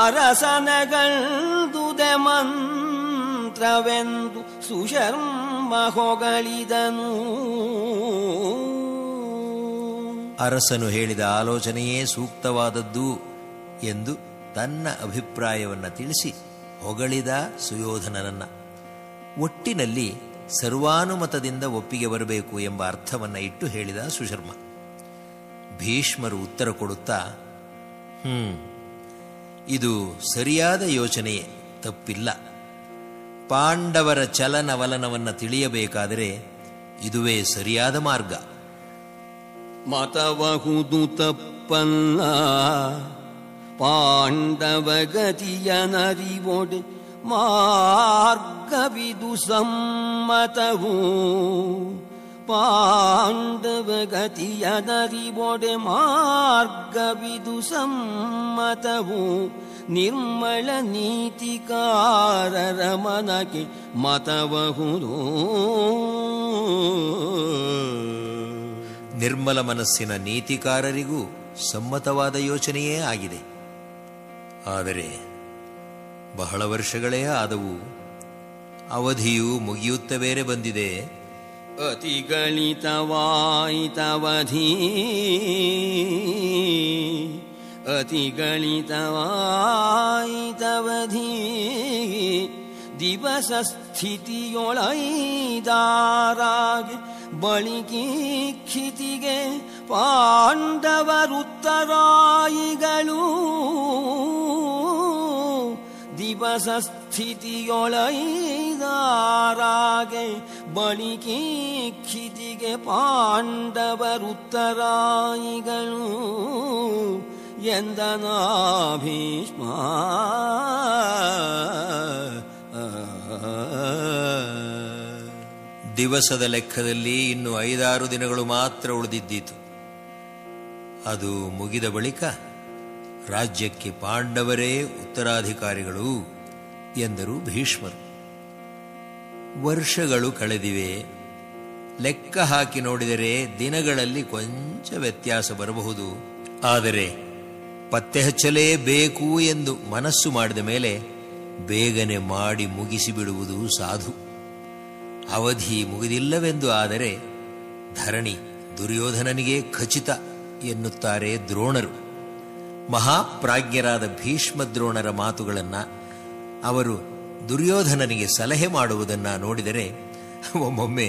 ಅರಸನಗಳ್ದುದೆ ಮಂತ್ರವೆಂದು ಸುಶರ್ಮ ಹೊಗಳಿದನು. ಅರಸನು ಹೇಳಿದ ಆಲೋಚನೆಯೇ ಸೂಕ್ತವಾದದ್ದು ಎಂದು ತನ್ನ ಅಭಿಪ್ರಾಯವನ್ನು ತಿಳಿಸಿ ಹೊಗಳಿದ ಸುಯೋಧನನನ್ನ. ಒಟ್ಟಿನಲ್ಲಿ ಸರ್ವಾನುಮತದಿಂದ ಒಪ್ಪಿಗೆ ಬರಬೇಕು ಎಂಬ ಅರ್ಥವನ್ನು ಇಟ್ಟು ಹೇಳಿದ ಸುಶರ್ಮ. ಭೀಷ್ಮರು ಉತ್ತರ ಕೊಡುತ್ತಾ, ಇದು ಸರಿಯಾದ ಯೋಚನೆಯೇ, ತಪ್ಪಿಲ್ಲ. ಪಾಂಡವರ ಚಲನವಲನವನ್ನು ತಿಳಿಯಬೇಕಾದರೆ ಇದುವೇ ಸರಿಯಾದ ಮಾರ್ಗ. ಮತವಹುದು ತಪ್ಪಲ್ಲ, ಪಾಂಡವ ಗತಿಯ ನರಿವೊಡೆ ಮಾರ್ಗವಿದು ಸಮ್ಮತವು, ಪಾಂಡವ ಗತಿಯ ನರಿವೊಡೆ ಮಾರ್ಗವಿದು ಸಮ್ಮತವು, ನಿರ್ಮಲ ನೀತಿಕಾರರ ಮನಕ್ಕೆ ಮತವಹುದು. ನಿರ್ಮಲ ಮನಸ್ಸಿನ ನೀತಿಕಾರರಿಗೂ ಸಮ್ಮತವಾದ ಯೋಚನೆಯೇ ಆಗಿದೆ. ಆದರೆ ಬಹಳ ವರ್ಷಗಳೇ ಆದವು, ಅವಧಿಯು ಮುಗಿಯುತ್ತ ಬೇರೆ ಬಂದಿದೆ. ಅತಿಗಳಿತವಾಯಿತವಧಿ, ಅತಿಗಳಿತವಾಯಿತವಧಿ, ದಿವಸ ಸ್ಥಿತಿಯೊಳೈದಾರಾಗೆ ಬಳಿಕೀಕ್ಷಿತಿಗೆ ಪಾಂಡವರುತ್ತರಾಯಿಗಳು, ದಿವಸ ಸ್ಥಿತಿಯೊಳೈದಾರಾಗೆ ಬಳಿಕೀಕ್ಷಿತಿಗೆ ಪಾಂಡವರುತ್ತರಾಯಿಗಳು ಎಂದನ ಭೀಷ್ಮ. ದಿವಸದ ಲೆಕ್ಕದಲ್ಲಿ ಇನ್ನು 5-6 ದಿನಗಳು ಮಾತ್ರ ಉಳಿದಿದ್ದೀತು. ಅದು ಮುಗಿದ ಬಳಿಕ ರಾಜ್ಯಕ್ಕೆ ಪಾಂಡವರೇ ಉತ್ತರಾಧಿಕಾರಿಗಳು ಎಂದರು ಭೀಷ್ಮರು. ವರ್ಷಗಳು ಕಳೆದಿವೆ. ಲೆಕ್ಕ ಹಾಕಿ ನೋಡಿದರೆ ದಿನಗಳಲ್ಲಿ ಕೊಂಚ ವ್ಯತ್ಯಾಸ ಬರಬಹುದು. ಆದರೆ ಪತ್ತೆ ಹಚ್ಚಲೇಬೇಕು ಎಂದು ಮನಸ್ಸು ಮಾಡಿದ ಮೇಲೆ ಬೇಗನೆ ಮಾಡಿ ಮುಗಿಸಿಬಿಡುವುದು ಸಾಧು. ಅವಧಿ ಮುಗಿದಿಲ್ಲವೆಂದು ಆದರೆ ಧರಣಿ ದುರ್ಯೋಧನನಿಗೆ ಖಚಿತ ಎನ್ನುತ್ತಾರೆ ದ್ರೋಣರು. ಮಹಾಪ್ರಾಜ್ಞರಾದ ಭೀಷ್ಮ ದ್ರೋಣರ ಮಾತುಗಳನ್ನು, ಅವರು ದುರ್ಯೋಧನನಿಗೆ ಸಲಹೆ ಮಾಡುವುದನ್ನು ನೋಡಿದರೆ ಒಮ್ಮೊಮ್ಮೆ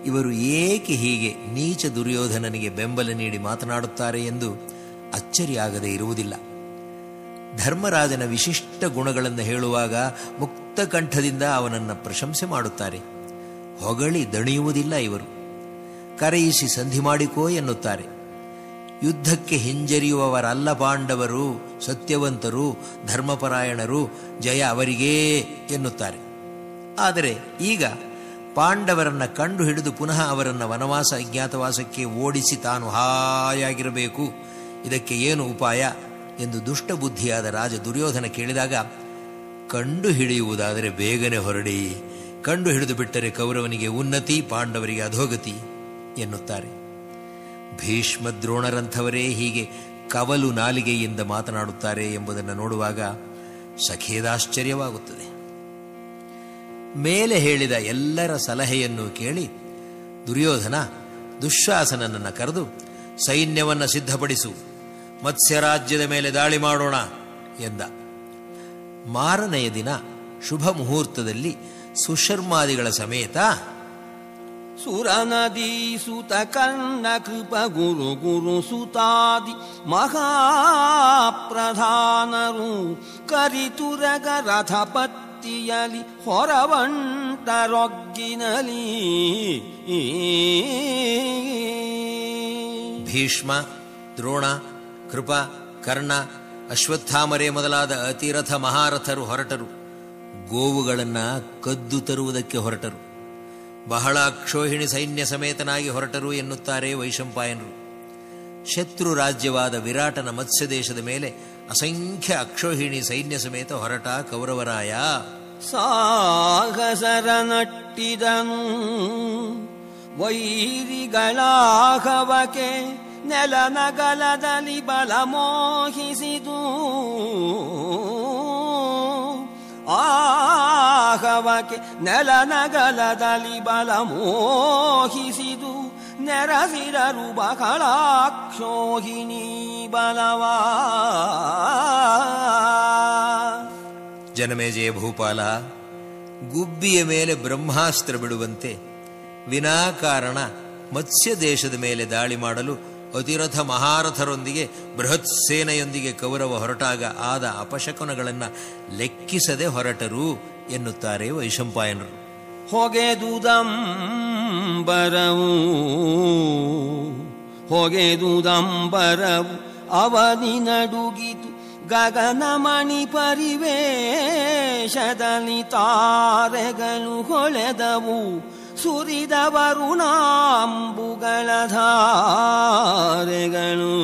ಇವರು ಏಕೆ ಹೀಗೆ ನೀಚ ದುರ್ಯೋಧನನಿಗೆ ಬೆಂಬಲ ನೀಡಿ ಮಾತನಾಡುತ್ತಾರೆ ಎಂದು ಅಚ್ಚರಿಯಾಗದೇ ಇರುವುದಿಲ್ಲ. ಧರ್ಮರಾಜನ ವಿಶಿಷ್ಟ ಗುಣಗಳನ್ನು ಹೇಳುವಾಗ ಮುಕ್ತ ಕಂಠದಿಂದ ಅವನನ್ನು ಪ್ರಶಂಸೆ ಮಾಡುತ್ತಾರೆ. ಹೊಗಳಿ ದಣಿಯುವುದಿಲ್ಲ ಇವರು. ಕರೆಯಿಸಿ ಸಂಧಿ ಮಾಡಿಕೋ ಎನ್ನುತ್ತಾರೆ. ಯುದ್ಧಕ್ಕೆ ಹಿಂಜರಿಯುವವರಲ್ಲ ಪಾಂಡವರು, ಸತ್ಯವಂತರು, ಧರ್ಮಪರಾಯಣರು, ಜಯ ಅವರಿಗೇ ಎನ್ನುತ್ತಾರೆ. ಆದರೆ ಈಗ ಪಾಂಡವರನ್ನ ಕಂಡು ಹಿಡಿದು ಪುನಃ ಅವರನ್ನು ವನವಾಸ ಅಜ್ಞಾತವಾಸಕ್ಕೆ ಓಡಿಸಿ ತಾನು ಹಾಯಾಗಿರಬೇಕು, ಇದಕ್ಕೆ ಏನು ಉಪಾಯ ಎಂದು ದುಷ್ಟಬುದ್ಧಿಯಾದ ರಾಜ ದುರ್ಯೋಧನ ಕೇಳಿದಾಗ, ಕಂಡು ಹಿಡಿಯುವುದಾದರೆ ಬೇಗನೆ ಹೊರಡಿ, ಕಂಡು ಹಿಡಿದು ಬಿಟ್ಟರೆ ಕೌರವನಿಗೆ ಉನ್ನತಿ, ಪಾಂಡವರಿಗೆ ಅಧೋಗತಿ ಎನ್ನುತ್ತಾರೆ. ಭೀಷ್ಮ ದ್ರೋಣರಂಥವರೇ ಹೀಗೆ ಕವಲು ನಾಲಿಗೆಯಿಂದ ಮಾತನಾಡುತ್ತಾರೆ ಎಂಬುದನ್ನು ನೋಡುವಾಗ ಸಖೇದಾಶ್ಚರ್ಯವಾಗುತ್ತದೆ. ಮೇಲೆ ಹೇಳಿದ ಎಲ್ಲರ ಸಲಹೆಯನ್ನು ಕೇಳಿ ದುರ್ಯೋಧನ ದುಶ್ಯಾಸನನನ್ನು ಕರೆದು, ಸೈನ್ಯವನ್ನು ಸಿದ್ಧಪಡಿಸು, ಮತ್ಸ್ಯರಾಜ್ಯದ ಮೇಲೆ ದಾಳಿ ಮಾಡೋಣ ಎಂದ. ಮಾರನೆಯ ದಿನ ಶುಭ ಮುಹೂರ್ತದಲ್ಲಿ ಸುಶರ್ಮಾದಿಗಳ ಸಮೇತ ಸುರನದಿ ಸುತ ಕರ್ಣ ಕೃಪ ಗುರು ಗುರು ಸುತಾದಿ ಮಹಾಪ್ರಧಾನರು ಕರಿತುರಗ ರಥಪತ್ತಿಯಲಿ ಹೊರವಂಟರೊಗ್ಗಿನಲಿ ಭೀಷ್ಮ, ದ್ರೋಣ, ಕೃಪ, ಕರ್ಣ, ಅಶ್ವತ್ಥಾಮರೆ ಮೊದಲಾದ ಅತಿರಥ ಮಹಾರಥರು ಹೊರಟರು. ಗೋವುಗಳನ್ನು ಕದ್ದು ತರುವುದಕ್ಕೆ ಹೊರಟರು. ಬಹಳ ಅಕ್ಷೋಹಿಣಿ ಸೈನ್ಯ ಸಮೇತನಾಗಿ ಹೊರಟರು ಎನ್ನುತ್ತಾರೆ ವೈಶಂಪಾಯನರು. ಶತ್ರು ರಾಜ್ಯವಾದ ವಿರಾಟನ ಮತ್ಸ್ಯ ದೇಶದ ಮೇಲೆ ಅಸಂಖ್ಯ ಅಕ್ಷೋಹಿಣಿ ಸೈನ್ಯ ಸಮೇತ ಹೊರಟ ಕೌರವರಾಯ ಸಾಹಸರ ನಟ್ಟಿದನು ವೈರಿಗಳಾಹವಕೆ ನೆಲನಗಲದಲ್ಲಿ ಬಲ ಮೋಹಿಸಿದು ಆಹವಕೆ ನೆಲನಗಲದಲ್ಲಿ ಬಲ ಮೋಹಿಸಿದು ನೆರಸಿರರು ಬಹಳಾಕ್ಷೋಹಿಣಿ ಬಲವಾ. ಜನಮೇಜಯ ಭೂಪಾಲ, ಗುಬ್ಬಿಯ ಮೇಲೆ ಬ್ರಹ್ಮಾಸ್ತ್ರ ಬಿಡುವಂತೆ ವಿನಾಕಾರಣ ಮತ್ಸ್ಯ ದೇಶದ ಮೇಲೆ ದಾಳಿ ಮಾಡಲು ಅತಿರಥ ಮಹಾರಥರೊಂದಿಗೆ ಬೃಹತ್ ಸೇನೆಯೊಂದಿಗೆ ಕೌರವ ಹೊರಟಾಗ ಆದ ಅಪಶಕುನಗಳನ್ನು ಲೆಕ್ಕಿಸದೆ ಹೊರಟರು ಎನ್ನುತ್ತಾರೆ ವೈಶಂಪಾಯನರು. ಹೊಗೆದುದಂಬರವು ಅವನಿ ನಡುಗಿತು ಗಗನಮಣಿ ಪರಿವೇಶದಲ್ಲಿ ತಾರೆಗಳು ಹೊಳೆದವು ಸುರಿದ ವರುಣಾಂಬುಗಳ ಧಾರೆಗಳು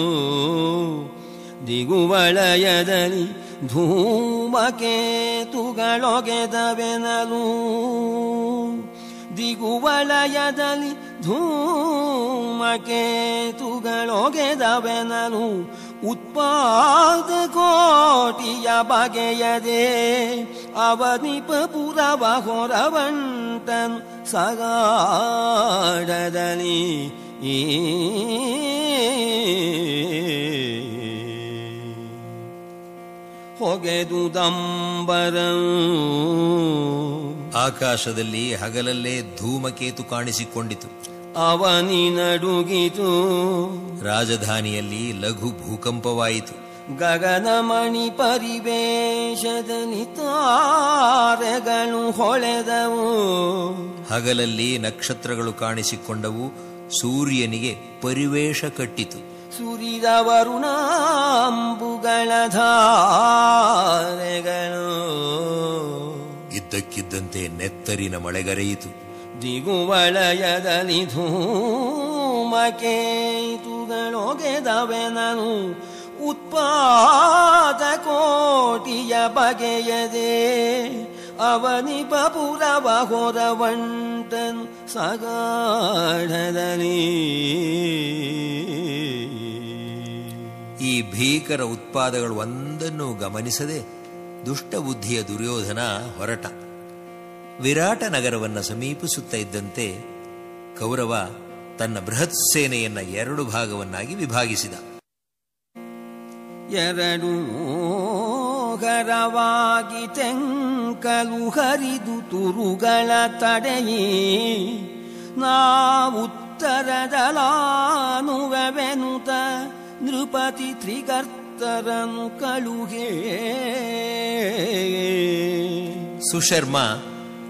ದಿಗುವಳಯದಲ್ಲಿ ಧೂಮಕೇತುಗಳೊಗೆದವೆನಲು ದಿಗುವಳಯದಲ್ಲಿ ಧೂಮಕೇತುಗಳೊಗೆದವೆನಲು ಉತ್ಪಾದ ಕೋಟಿಯ ಬಗೆಯದೆ ಅವನಿಪ ಪುರವ ಹೊರವಂಟನು ಸಗಾಢದಲ್ಲಿ ಹೊಗೆದುದಂಬರ. ಆಕಾಶದಲ್ಲಿ ಹಗಲಲ್ಲೇ ಧೂಮಕೇತು ಕಾಣಿಸಿಕೊಂಡಿತು. ಅವನಿ ನಡುಗಿತು. ರಾಜಧಾನಿಯಲ್ಲಿ ಲಘು ಭೂಕಂಪವಾಯಿತು. ಗಗನಮಣಿ ಪರಿವೇಶದಲ್ಲಿ ತಾರೆಗಳು ಹೊಳೆದವು. ಹಗಲಲ್ಲಿ ನಕ್ಷತ್ರಗಳು ಕಾಣಿಸಿಕೊಂಡವು. ಸೂರ್ಯನಿಗೆ ಪರಿವೇಶ ಕಟ್ಟಿತು. ಸುರಿದ ವರುಣಾಂಬುಗಳ ಧಾರೆಗಳು ಇದ್ದಕ್ಕಿದ್ದಂತೆ ನೆತ್ತರಿನ ಮಳೆಗರೆಯಿತು. ದಿಗುವಳಯದಲ್ಲಿ ಧೂಮಕೇತುಗಳೊಗೆದವೆನನು ಉತ್ಪಾದ ಕೋಟಿಯ ಬಗೆಯದೆ ಅವನಿಪ ಪುರವ ಹೊರವಂಟನು ಸಗಾಢದಲ್ಲಿ. ಈ ಭೀಕರ ಉತ್ಪಾದಗಳು ಒಂದನ್ನು ಗಮನಿಸದೆ ದುಷ್ಟಬುದ್ಧಿಯ ದುರ್ಯೋಧನ ಹೊರಟ. ವಿರಾಟ ನಗರವನ್ನು ಸಮೀಪಿಸುತ್ತಾ ಇದ್ದಂತೆ ಕೌರವ ತನ್ನ ಬೃಹತ್ ಸೇನೆಯನ್ನ 2 ಭಾಗವನ್ನಾಗಿ ವಿಭಾಗಿಸಿದ. ಎರಡು ಮೋಹರವಾಗಿ ತೆಂಕಲು ಹರಿದು ತುರುಗಳ ತಡೆಯಿ ನಾವುತ್ತರದಲಾನುವೆನುತ ನೃಪತಿ ತ್ರಿಗರ್ತರನು ಕಳುಹೇ. ಸುಶರ್ಮ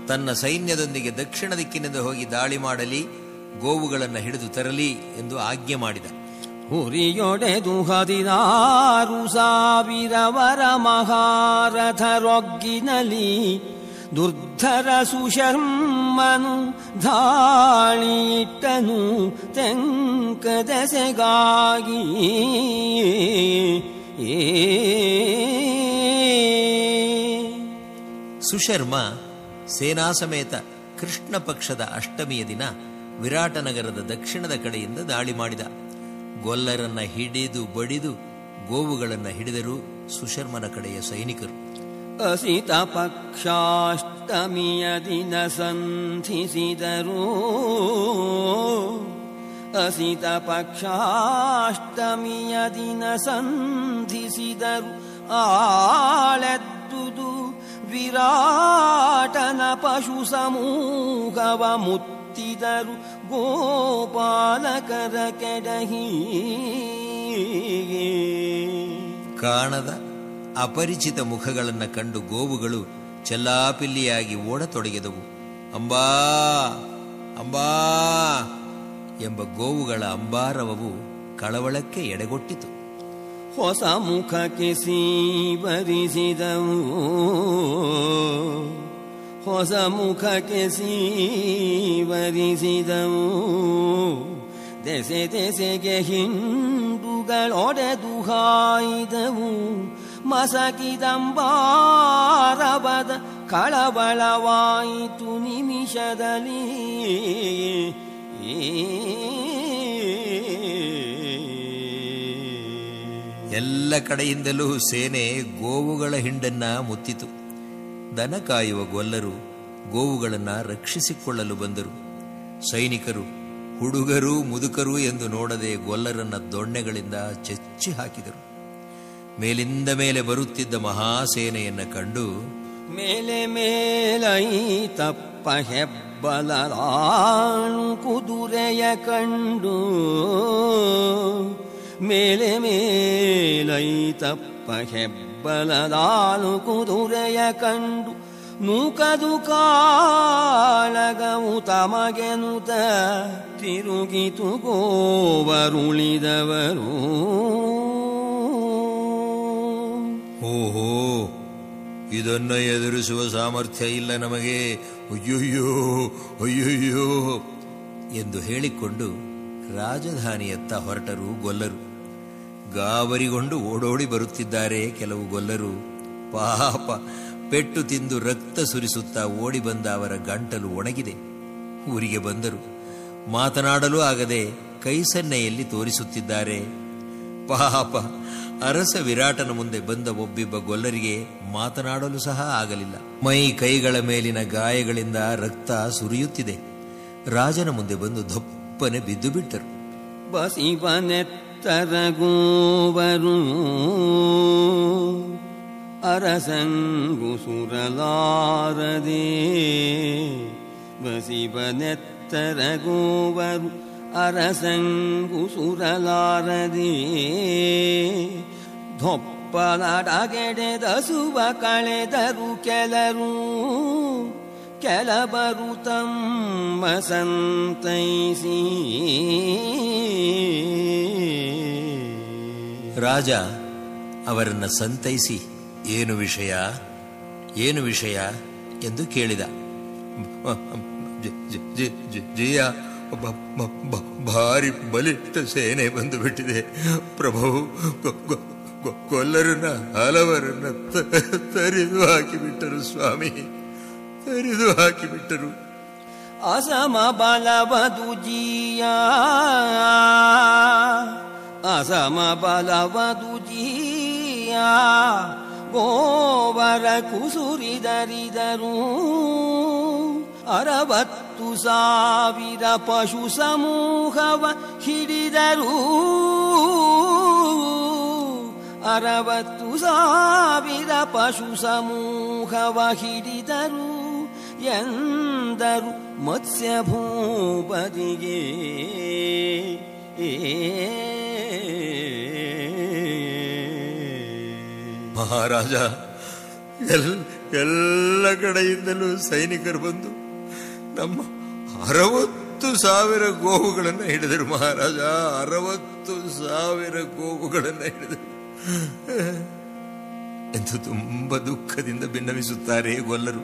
ತನ್ನ ಸೈನ್ಯದೊಂದಿಗೆ ದಕ್ಷಿಣ ದಿಕ್ಕಿನಿಂದ ಹೋಗಿ ದಾಳಿ ಮಾಡಲಿ, ಗೋವುಗಳನ್ನು ಹಿಡಿದು ತರಲಿ ಎಂದು ಆಜ್ಞೆ ಮಾಡಿದ. ಹುರಿಯೊಡೆದು 16,000 ವರ ಮಹಾರಥರೊಗ್ಗಿನಲಿ ದುರ್ಧರ ಸುಶರ್ಮನು ಧಾಳಿಯಿಟ್ಟನು ತೆಂಕದೆಸೆಗಾಗಿ. ಸುಶರ್ಮ ಸೇನಾ ಸಮೇತ ಕೃಷ್ಣ ಪಕ್ಷದ ಅಷ್ಟಮಿಯ ದಿನ ವಿರಾಟನಗರದ ದಕ್ಷಿಣದ ಕಡೆಯಿಂದ ದಾಳಿ ಮಾಡಿದ. ಗೊಲ್ಲರನ್ನ ಹಿಡಿದು ಬಡಿದು ಗೋವುಗಳನ್ನು ಹಿಡಿದರು ಸುಶರ್ಮನ ಕಡೆಯ ಸೈನಿಕರು. ಅಸಿತ ಪಕ್ಷಾಷ್ಟಮಿಯ ದಿನ ಸಂಧಿಸಿದರು. ಅಸಿತ ಪಕ್ಷಾಷ್ಟಮಿಯ ದಿನ ಸಂಧಿಸಿದರು ಆಳೆದ್ದುದು ವಿರಾಟನ ಪಶು ಸಮೂಹವ ಮುತ್ತಿದರು ಗೋಪಾಲಕರ ಕೆಡಹಿ. ಕಾಣದ ಅಪರಿಚಿತ ಮುಖಗಳನ್ನು ಕಂಡು ಗೋವುಗಳು ಚೆಲ್ಲಾಪಿಲ್ಲಿಯಾಗಿ ಓಡತೊಡಗಿದವು. ಅಂಬಾ ಅಂಬಾ ಎಂಬ ಗೋವುಗಳ ಅಂಬಾರವವು ಕಳವಳಕ್ಕೆ ಎಡೆಗೊಟ್ಟಿತು. ಹೊಸ ಮುಖಕ್ಕೆ ಸೀವರಿಸಿದವು, ಹೊಸ ಮುಖಕ್ಕೆ ಸೀವರಿಸಿದವು. ದೆಸೆ ದೆಸೆಗೆ ಹಿಂಡುಗಳೊಡೆದು ಹಾಯ್ದವು. ಮಸಕಿದಂಬಾರವದ ಕಳವಳವಾಯಿತು ನಿಮಿಷದಲ್ಲಿ. ಎಲ್ಲ ಕಡೆಯಿಂದಲೂ ಸೇನೆ ಗೋವುಗಳ ಹಿಂಡನ್ನ ಮುತ್ತಿತು. ದನ ಕಾಯುವ ಗೊಲ್ಲರು ಗೋವುಗಳನ್ನು ರಕ್ಷಿಸಿಕೊಳ್ಳಲು ಬಂದರು. ಸೈನಿಕರು ಹುಡುಗರು ಮುದುಕರು ಎಂದು ನೋಡದೆ ಗೊಲ್ಲರನ್ನ ದೊಣ್ಣೆಗಳಿಂದ ಚೆಚ್ಚಿ ಹಾಕಿದರು. ಮೇಲಿಂದ ಮೇಲೆ ಬರುತ್ತಿದ್ದ ಮಹಾಸೇನೆಯನ್ನ ಕಂಡು ಮೇಲೆ ಮೇಲೈ ತಪ್ಪ ಹೆಬ್ಬಲರಾಣು ಕುದುರೆಯ ಕಂಡು, ಮೇಲೆ ಮೇಲೈ ತಪ್ಪ ಹೆಬ್ಬಲರಾಣು ಕುದುರೆಯ ಕಂಡು, ನೂಕದು ಕಾಳಗವು ತಮಗೆನುತ ತಿರುಗಿತು ಗೋವರುಳಿದವರು. ಓಹೋ, ಇದನ್ನ ಎದುರಿಸುವ ಸಾಮರ್ಥ್ಯ ಇಲ್ಲ ನಮಗೆ, ಅಯ್ಯಯ್ಯೋ ಅಯ್ಯಯ್ಯೋ ಎಂದು ಹೇಳಿಕೊಂಡು ರಾಜಧಾನಿಯತ್ತ ಹೊರಟರು ಗೊಲ್ಲರು. ಗಾಬರಿಗೊಂಡು ಓಡೋಡಿ ಬರುತ್ತಿದ್ದಾರೆ ಕೆಲವು ಗೊಲ್ಲರು. ಪಾಪ, ಪೆಟ್ಟು ತಿಂದು ರಕ್ತ ಸುರಿಸುತ್ತಾ ಓಡಿ ಬಂದ ಅವರ ಗಂಟಲು ಒಣಗಿದೆ. ಊರಿಗೆ ಬಂದರು. ಮಾತನಾಡಲು ಆಗದೆ ಕೈಸನ್ನೆಯಲ್ಲಿ ತೋರಿಸುತ್ತಿದ್ದಾರೆ. ಪಾಪ, ಅರಸ ವಿರಾಟನ ಮುಂದೆ ಬಂದ ಒಬ್ಬಿಬ್ಬ ಗೊಲ್ಲರಿಗೆ ಮಾತನಾಡಲು ಸಹ ಆಗಲಿಲ್ಲ. ಮೈ ಕೈಗಳ ಮೇಲಿನ ಗಾಯಗಳಿಂದ ರಕ್ತ ಸುರಿಯುತ್ತಿದೆ. ರಾಜನ ಮುಂದೆ ಬಂದು ದಪ್ಪನೆ ಬಿದ್ದು ಬಿಟ್ಟರು. ಬಸಿಬನೆತ್ತರಗೋವರು ಅರಸಂಗು ಸುರಲಾರದೆ, ಬಸಿಬನೆತ್ತರಗೋವರು ಅರಸಂಗು ಸುರಲಾರದೆ, ದೊಪ್ಪಲಡಗೆಡೆದಸುವ ಕಳೆದರು ಕೆಲರು, ಕೆಲವರು ತಮ್ಮ ಸಂತೈಸಿ. ರಾಜ ಅವರನ್ನ ಸಂತೈಸಿ ಏನು ವಿಷಯ ಏನು ವಿಷಯ ಎಂದು ಕೇಳಿದ. ಜಿಯ, ಭಾರಿ ಬಲಿಷ್ಠ ಸೇನೆ ಬಂದು ಬಿಟ್ಟಿದೆ ಪ್ರಭು. ಕೊಲ್ಲರನ್ನ ಹಲವರನ್ನ ತರಿದು ಹಾಕಿಬಿಟ್ಟರು ಸ್ವಾಮಿ, ತರಿದು ಹಾಕಿಬಿಟ್ಟರು. ಅಸಮ ಬಲವದು ಜಿಯ, ಅಸಮ ಬಲವದು ಜಿಯ, ಗೋವರ ಕುಸುರಿದರಿದರು. 60,000 ಪಶು ಸಮೂಹವ ಹಿಡಿದರು. 60,000 ಪಶು ಸಮೂಹವ ಹಿಡಿದರು ಎಂದರು ಮತ್ಸ್ಯ ಭೂಪತಿಗೆ. ಮಹಾರಾಜ, ಎಲ್ಲ ಕಡೆಯಿಂದಲೂ ಸೈನಿಕರು ಬಂದು ನಮ್ಮ 60,000 ಗೋವುಗಳನ್ನು ಹಿಡಿದರು ಮಹಾರಾಜ. 60,000 ಗೋವುಗಳನ್ನು ಹಿಡಿದರು ಎಂದು ತುಂಬಾ ದುಃಖದಿಂದ ಭಿನ್ನವಿಸುತ್ತಾರೆ ಗೊಲ್ಲರು.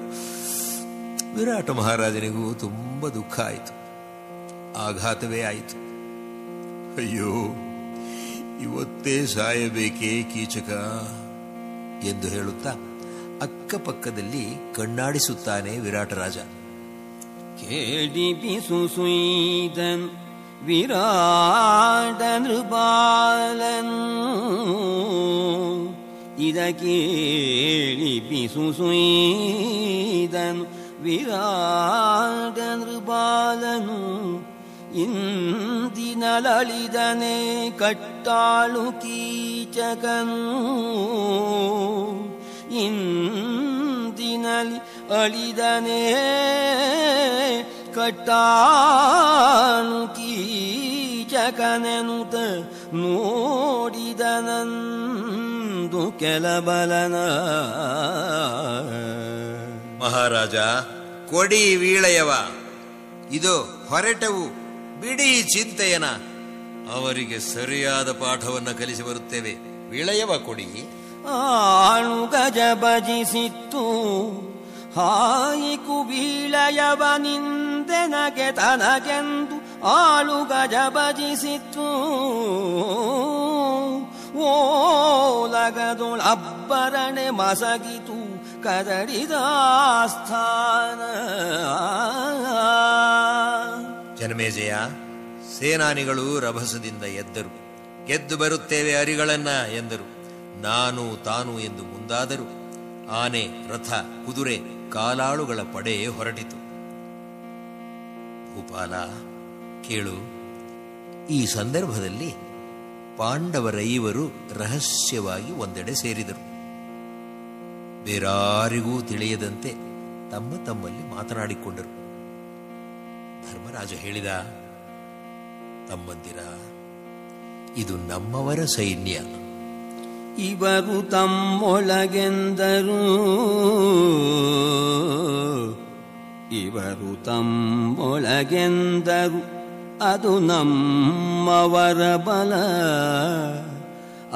ವಿರಾಟ ಮಹಾರಾಜನಿಗೂ ತುಂಬಾ ದುಃಖ ಆಯಿತು, ಆಘಾತವೇ ಆಯಿತು. ಅಯ್ಯೋ, ಇವತ್ತೇ ಸಾಯಬೇಕೇ ಕೀಚಕ ಎಂದು ಹೇಳುತ್ತಾ ಅಕ್ಕಪಕ್ಕದಲ್ಲಿ ಕಣ್ಣಾಡಿಸುತ್ತಾನೆ ವಿರಾಟರಾಜ. ಕೇಳಿಬಿಸು ಸುಯ್ದನ್ ವಿರಾಟ ನೃಪಾಲನು, ಇದ ಕೇಳಿಬಿಸು ಸುಯ್ದನ್ ವಿರಾಟ ನೃಪಾಲನು. ಇಂದಿನಲಳಿದನೆ ಕಟ್ಟಾಳು ಕೀಚಕನ ಕೀಚಕನು ಇಂದಿನಲ್ಲಿ ಅಳಿದನೇ ಕಟ್ಟಾನು ಕೀಚಕನೆನುತ ನೋಡಿದನಂದು ಕೆಲಬಲನ. ಮಹಾರಾಜ, ಕೊಡಿ ವೀಳೆಯವ, ಇದು ಹೊರಟವು, ಬಿಡಿ ಚಿಂತೆಯನ. ಅವರಿಗೆ ಸರಿಯಾದ ಪಾಠವನ್ನು ಕಲಿಸಿ ಬರುತ್ತೇವೆ. ವೀಳೆಯವ ಕೊಡಿ. ಆಳು ಗಜ ಭಜಿಸಿತ್ತು ಹಾಯಿಕು ವೀಳೆಯವ ನಿಂದೆನಗೆ ತನಗೆಂದು ಆಳು ಗಜ ಭಜಿಸಿತ್ತು. ಓಲಗದೊಳ ಅಬ್ಬರಣೆ ಮಸಗಿತು ಕದಡಿದ ಸ್ಥಾನ. ಜನಮೇಜಯ, ಸೇನಾನಿಗಳು ರಭಸದಿಂದ ಎದ್ದರು. ಗೆದ್ದು ಬರುತ್ತೇವೆ ಅರಿಗಳನ್ನ ಎಂದರು. ನಾನು ತಾನು ಎಂದು ಮುಂದಾದರು. ಆನೆ, ರಥ, ಕುದುರೆ, ಕಾಲಾಳುಗಳ ಪಡೆ ಹೊರಟಿತು. ಭೂಪಾಲ, ಕೇಳು. ಈ ಸಂದರ್ಭದಲ್ಲಿ ಪಾಂಡವರೈವರು ರಹಸ್ಯವಾಗಿ ಒಂದೆಡೆ ಸೇರಿದರು. ಬೇರಾರಿಗೂ ತಿಳಿಯದಂತೆ ತಮ್ಮ ತಮ್ಮಲ್ಲಿ ಮಾತನಾಡಿಕೊಂಡರು. ಧರ್ಮರಾಜ ಹೇಳಿದ, ತಮ್ಮಂದಿರ, ಇದು ನಮ್ಮವರ ಸೈನ್ಯ. ಇವರು ತಮ್ಮೊಳಗೆಂದರು, ಇವರು ತಮ್ಮೊಳಗೆಂದರು, ಅದು ನಮ್ಮವರ ಬಲ,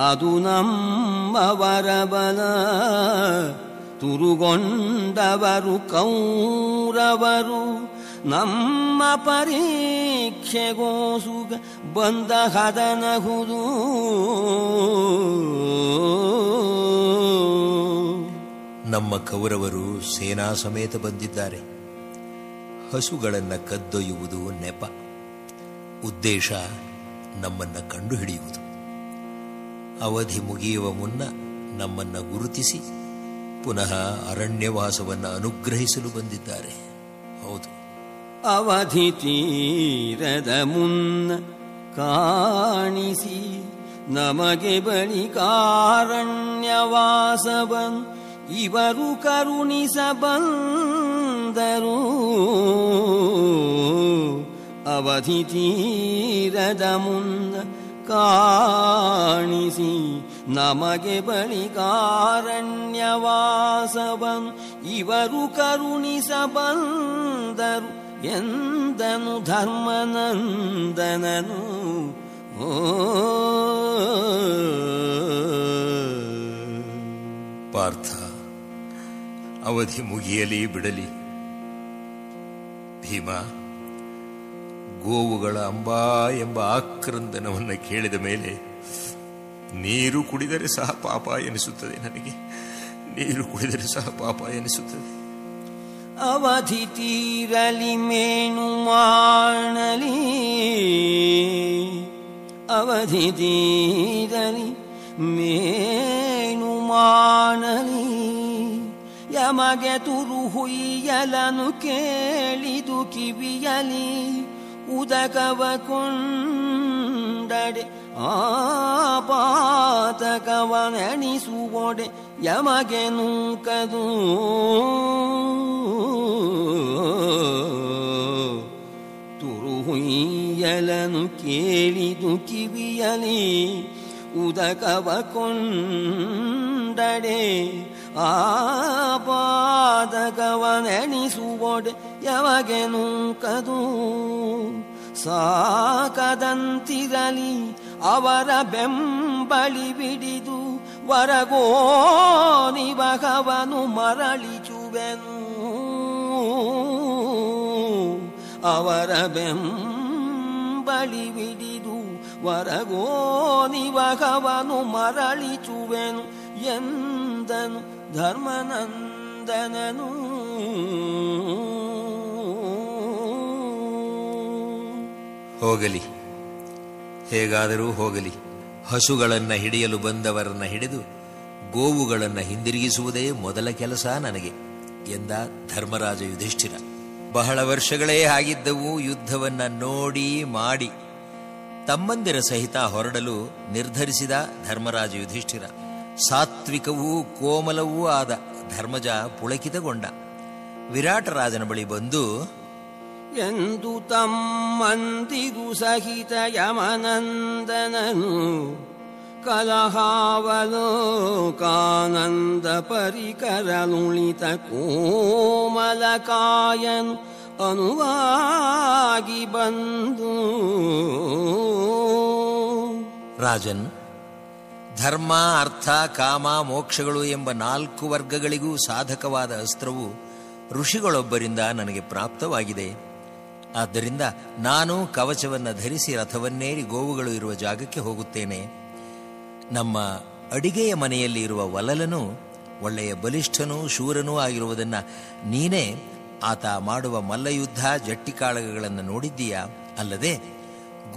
ಅದು ನಮ್ಮವರ ಬಲ. ತುರುಗೊಂಡವರು ಕೌರವರು ನಮ್ಮ ಪರೀಕ್ಷೆಗೋಸುಗ ಬಂದ ಹದನಹುದು. ನಮ್ಮ ಕೌರವರು ಸೇನಾ ಸಮೇತ ಬಂದಿದ್ದಾರೆ. ಹಸುಗಳನ್ನು ಕದ್ದೊಯ್ಯುವುದು ನೆಪ. ಉದ್ದೇಶ ನಮ್ಮನ್ನ ಕಂಡುಹಿಡಿಯುವುದು. ಅವಧಿ ಮುಗಿಯುವ ಮುನ್ನ ನಮ್ಮನ್ನ ಗುರುತಿಸಿ ಪುನಃ ಅರಣ್ಯವಾಸವನ್ನು ಅನುಗ್ರಹಿಸಲು ಬಂದಿದ್ದಾರೆ. ಹೌದು, ಅವಧಿ ತೀರದ ಮುನ್ನ ಕಾಣಿಸಿ ನಮಗೆ ಬಳಿಕಾರಣ್ಯವಾಸವನ್ ಇವರು ಕರುಣಿಸಬಂದರು. ಅವಧಿ ತೀರದ ಮುನ್ನ ಕಾಣಿಸಿ ನಮಗೆ ಬಳಿಕಾರಣ್ಯವಾಸವನ್ ಇವರು ಕರುಣಿಸಬಂದರು ಎಂದನು ಧರ್ಮನಂದನನು. ಪಾರ್ಥ, ಅವಧಿ ಮುಗಿಯಲಿ ಬಿಡಲಿ. ಭೀಮ, ಗೋವುಗಳ ಅಂಬಾ ಎಂಬ ಆಕ್ರಂದನವನ್ನು ಕೇಳಿದ ಮೇಲೆ ನೀರು ಕುಡಿದರೆ ಸಹ ಪಾಪ ಎನಿಸುತ್ತದೆ. ನನಗೆ ನೀರು ಕುಡಿದರೆ ಸಹ ಪಾಪ ಎನಿಸುತ್ತದೆ. ಅವಧಿ ತೀರಲಿ ಮೇಣು ಮಾಡಲಿ, ಅವಧಿ ತೀರಲಿ ಮೇಣು ಮಾಡಲಿ. ಯಮಗೆ ತುರು ಹುಯ್ಯಲನು ಕೇಳಿದು ಕಿವಿಯಲಿ ಉದಕವ ಕೊಂಡಡೆ ಆಪಾತಕವನೆಣಿಸುವೊಡೆ ಯಮಗೆ ನೂಕದು. ತುರು ಹುಯ್ಯಲನು ಕೇಳಿದು ಕಿವಿಯಲಿ ಉದಕವ ಕೊಂಡಡೆ ಆಪಾದಕವನೆಣಿಸುವೊಡೆ ಯಮಗೆ ನೂಕದು. ಸಾಕದಂತಿರಲಿ ಅವರ ಬೆಂಬಳಿ ಬಿಡಿದು ವರಗೋ ನಿವಹವನು ಮರಳಿಚುವೆನು. ಅವರ ಬೆಂಬಳಿ ಬಿಡಿದು ವರಗೋ ನಿವಹವನು ಮರಳಿಚುವೆನು ಎಂದನು ಧರ್ಮನಂದನನು. ಹೋಗಲಿ, ಹೇಗಾದರೂ ಹೋಗಲಿ. ಹಸುಗಳನ್ನು ಹಿಡಿಯಲು ಬಂದವರನ್ನ ಹಿಡಿದು ಗೋವುಗಳನ್ನು ಹಿಂದಿರುಗಿಸುವುದೇ ಮೊದಲ ಕೆಲಸ ನನಗೆ ಎಂದ ಧರ್ಮರಾಜ ಯುಧಿಷ್ಠಿರ. ಬಹಳ ವರ್ಷಗಳೇ ಆಗಿದ್ದವು ಯುದ್ಧವನ್ನ ನೋಡಿ ಮಾಡಿ. ತಮ್ಮಂದಿರ ಸಹಿತ ಹೊರಡಲು ನಿರ್ಧರಿಸಿದ ಧರ್ಮರಾಜ ಯುಧಿಷ್ಠಿರ. ಸಾತ್ವಿಕವೂ ಕೋಮಲವೂ ಆದ ಧರ್ಮಜ ಪುಳಕಿತಗೊಂಡ. ವಿರಾಟರಾಜನ ಬಳಿ ಬಂದು, ಎಂದು ತಮ್ಮಂದಿರು ಸಹಿತ ಯಮನಂದನನು ಕಲಹಾವಲೋಕಾನಂದ ಪರಿಕರನುಳಿತ ಕೋಮಲಕಾಯನು ಅನುವಾಗಿ ಬಂದು. ರಾಜನ್, ಧರ್ಮ, ಅರ್ಥ, ಕಾಮ, ಮೋಕ್ಷಗಳು ಎಂಬ 4 ವರ್ಗಗಳಿಗೂ ಸಾಧಕವಾದ ಅಸ್ತ್ರವು ಋಷಿಗಳೊಬ್ಬರಿಂದ ನನಗೆ ಪ್ರಾಪ್ತವಾಗಿದೆ. ಆದ್ದರಿಂದ ನಾನು ಕವಚವನ್ನು ಧರಿಸಿ ರಥವನ್ನೇರಿ ಗೋವುಗಳು ಇರುವ ಜಾಗಕ್ಕೆ ಹೋಗುತ್ತೇನೆ. ನಮ್ಮ ಅಡಿಗೆಯ ಮನೆಯಲ್ಲಿ ಇರುವ ವಲಲನು ಒಳ್ಳೆಯ ಬಲಿಷ್ಠನೂ ಶೂರನೂ ಆಗಿರುವುದನ್ನು ನೀನೇ ಆತ ಮಾಡುವ ಮಲ್ಲಯುದ್ಧ ಜಟ್ಟಿಕಾಳಗಗಳನ್ನು ನೋಡಿದ್ದೀಯಾ? ಅಲ್ಲದೆ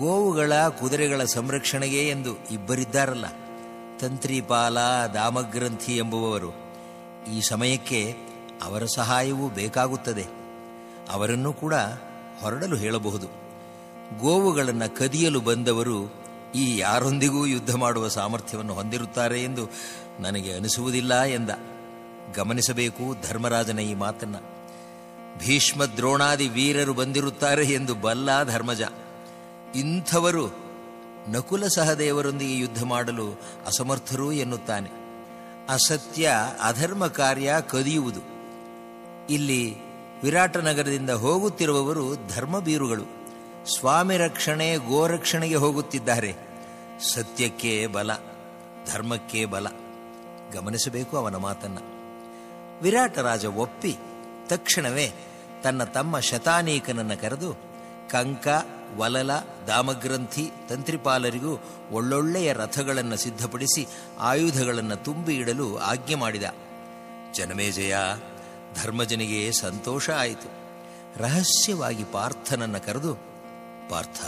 ಗೋವುಗಳ ಕುದುರೆಗಳ ಸಂರಕ್ಷಣೆಗೆ ಎಂದು ಇಬ್ಬರಿದ್ದಾರಲ್ಲ, ತಂತ್ರಿಪಾಲ, ದಾಮಗ್ರಂಥಿ ಎಂಬುವವರು. ಈ ಸಮಯಕ್ಕೆ ಅವರ ಸಹಾಯವೂ ಬೇಕಾಗುತ್ತದೆ. ಅವರನ್ನು ಕೂಡ ಹೊರಡಲು ಹೇಳಬಹುದು. ಗೋವುಗಳನ್ನು ಕದಿಯಲು ಬಂದವರು ಈ ಯಾರೊಂದಿಗೂ ಯುದ್ಧ ಮಾಡುವ ಸಾಮರ್ಥ್ಯವನ್ನು ಹೊಂದಿರುತ್ತಾರೆ ಎಂದು ನನಗೆ ಅನಿಸುವುದಿಲ್ಲ ಎಂದ. ಗಮನಿಸಬೇಕು ಧರ್ಮರಾಜನ ಈ ಮಾತನ್ನ. ಭೀಷ್ಮ ದ್ರೋಣಾದಿ ವೀರರು ಬಂದಿರುತ್ತಾರೆ ಎಂದು ಬಲ್ಲ ಧರ್ಮಜ. ಇಂಥವರು ನಕುಲ ಸಹದೇವರೊಂದಿಗೆ ಯುದ್ಧ ಮಾಡಲು ಅಸಮರ್ಥರು ಎನ್ನುತ್ತಾನೆ. ಅಸತ್ಯ, ಅಧರ್ಮ ಕಾರ್ಯ ಕದಿಯುವುದು. ಇಲ್ಲಿ ವಿರಾಟನಗರದಿಂದ ಹೋಗುತ್ತಿರುವವರು ಧರ್ಮಬೀರುಗಳು. ಸ್ವಾಮಿ ರಕ್ಷಣೆ, ಗೋರಕ್ಷಣೆಗೆ ಹೋಗುತ್ತಿದ್ದಾರೆ. ಸತ್ಯಕ್ಕೆ ಬಲ, ಧರ್ಮಕ್ಕೆ ಬಲ. ಗಮನಿಸಬೇಕು ಅವನ ಮಾತನ್ನ. ವಿರಾಟರಾಜ ಒಪ್ಪಿ ತಕ್ಷಣವೇ ತನ್ನ ತಮ್ಮ ಶತಾನೀಕನನ್ನು ಕರೆದು ಕಂಕ, ವಲಲ, ದಾಮಗ್ರಂಥಿ, ತಂತ್ರಿಪಾಲರಿಗೂ ಒಳ್ಳೊಳ್ಳೆಯ ರಥಗಳನ್ನು ಸಿದ್ಧಪಡಿಸಿ ಆಯುಧಗಳನ್ನು ತುಂಬಿ ಇಡಲು ಆಜ್ಞೆ ಮಾಡಿದ. ಜನಮೇಜಯ, ಧರ್ಮಜನಿಗೆ ಸಂತೋಷ ಆಯಿತು. ರಹಸ್ಯವಾಗಿ ಪಾರ್ಥನನ್ನು ಕರೆದು, ಪಾರ್ಥ,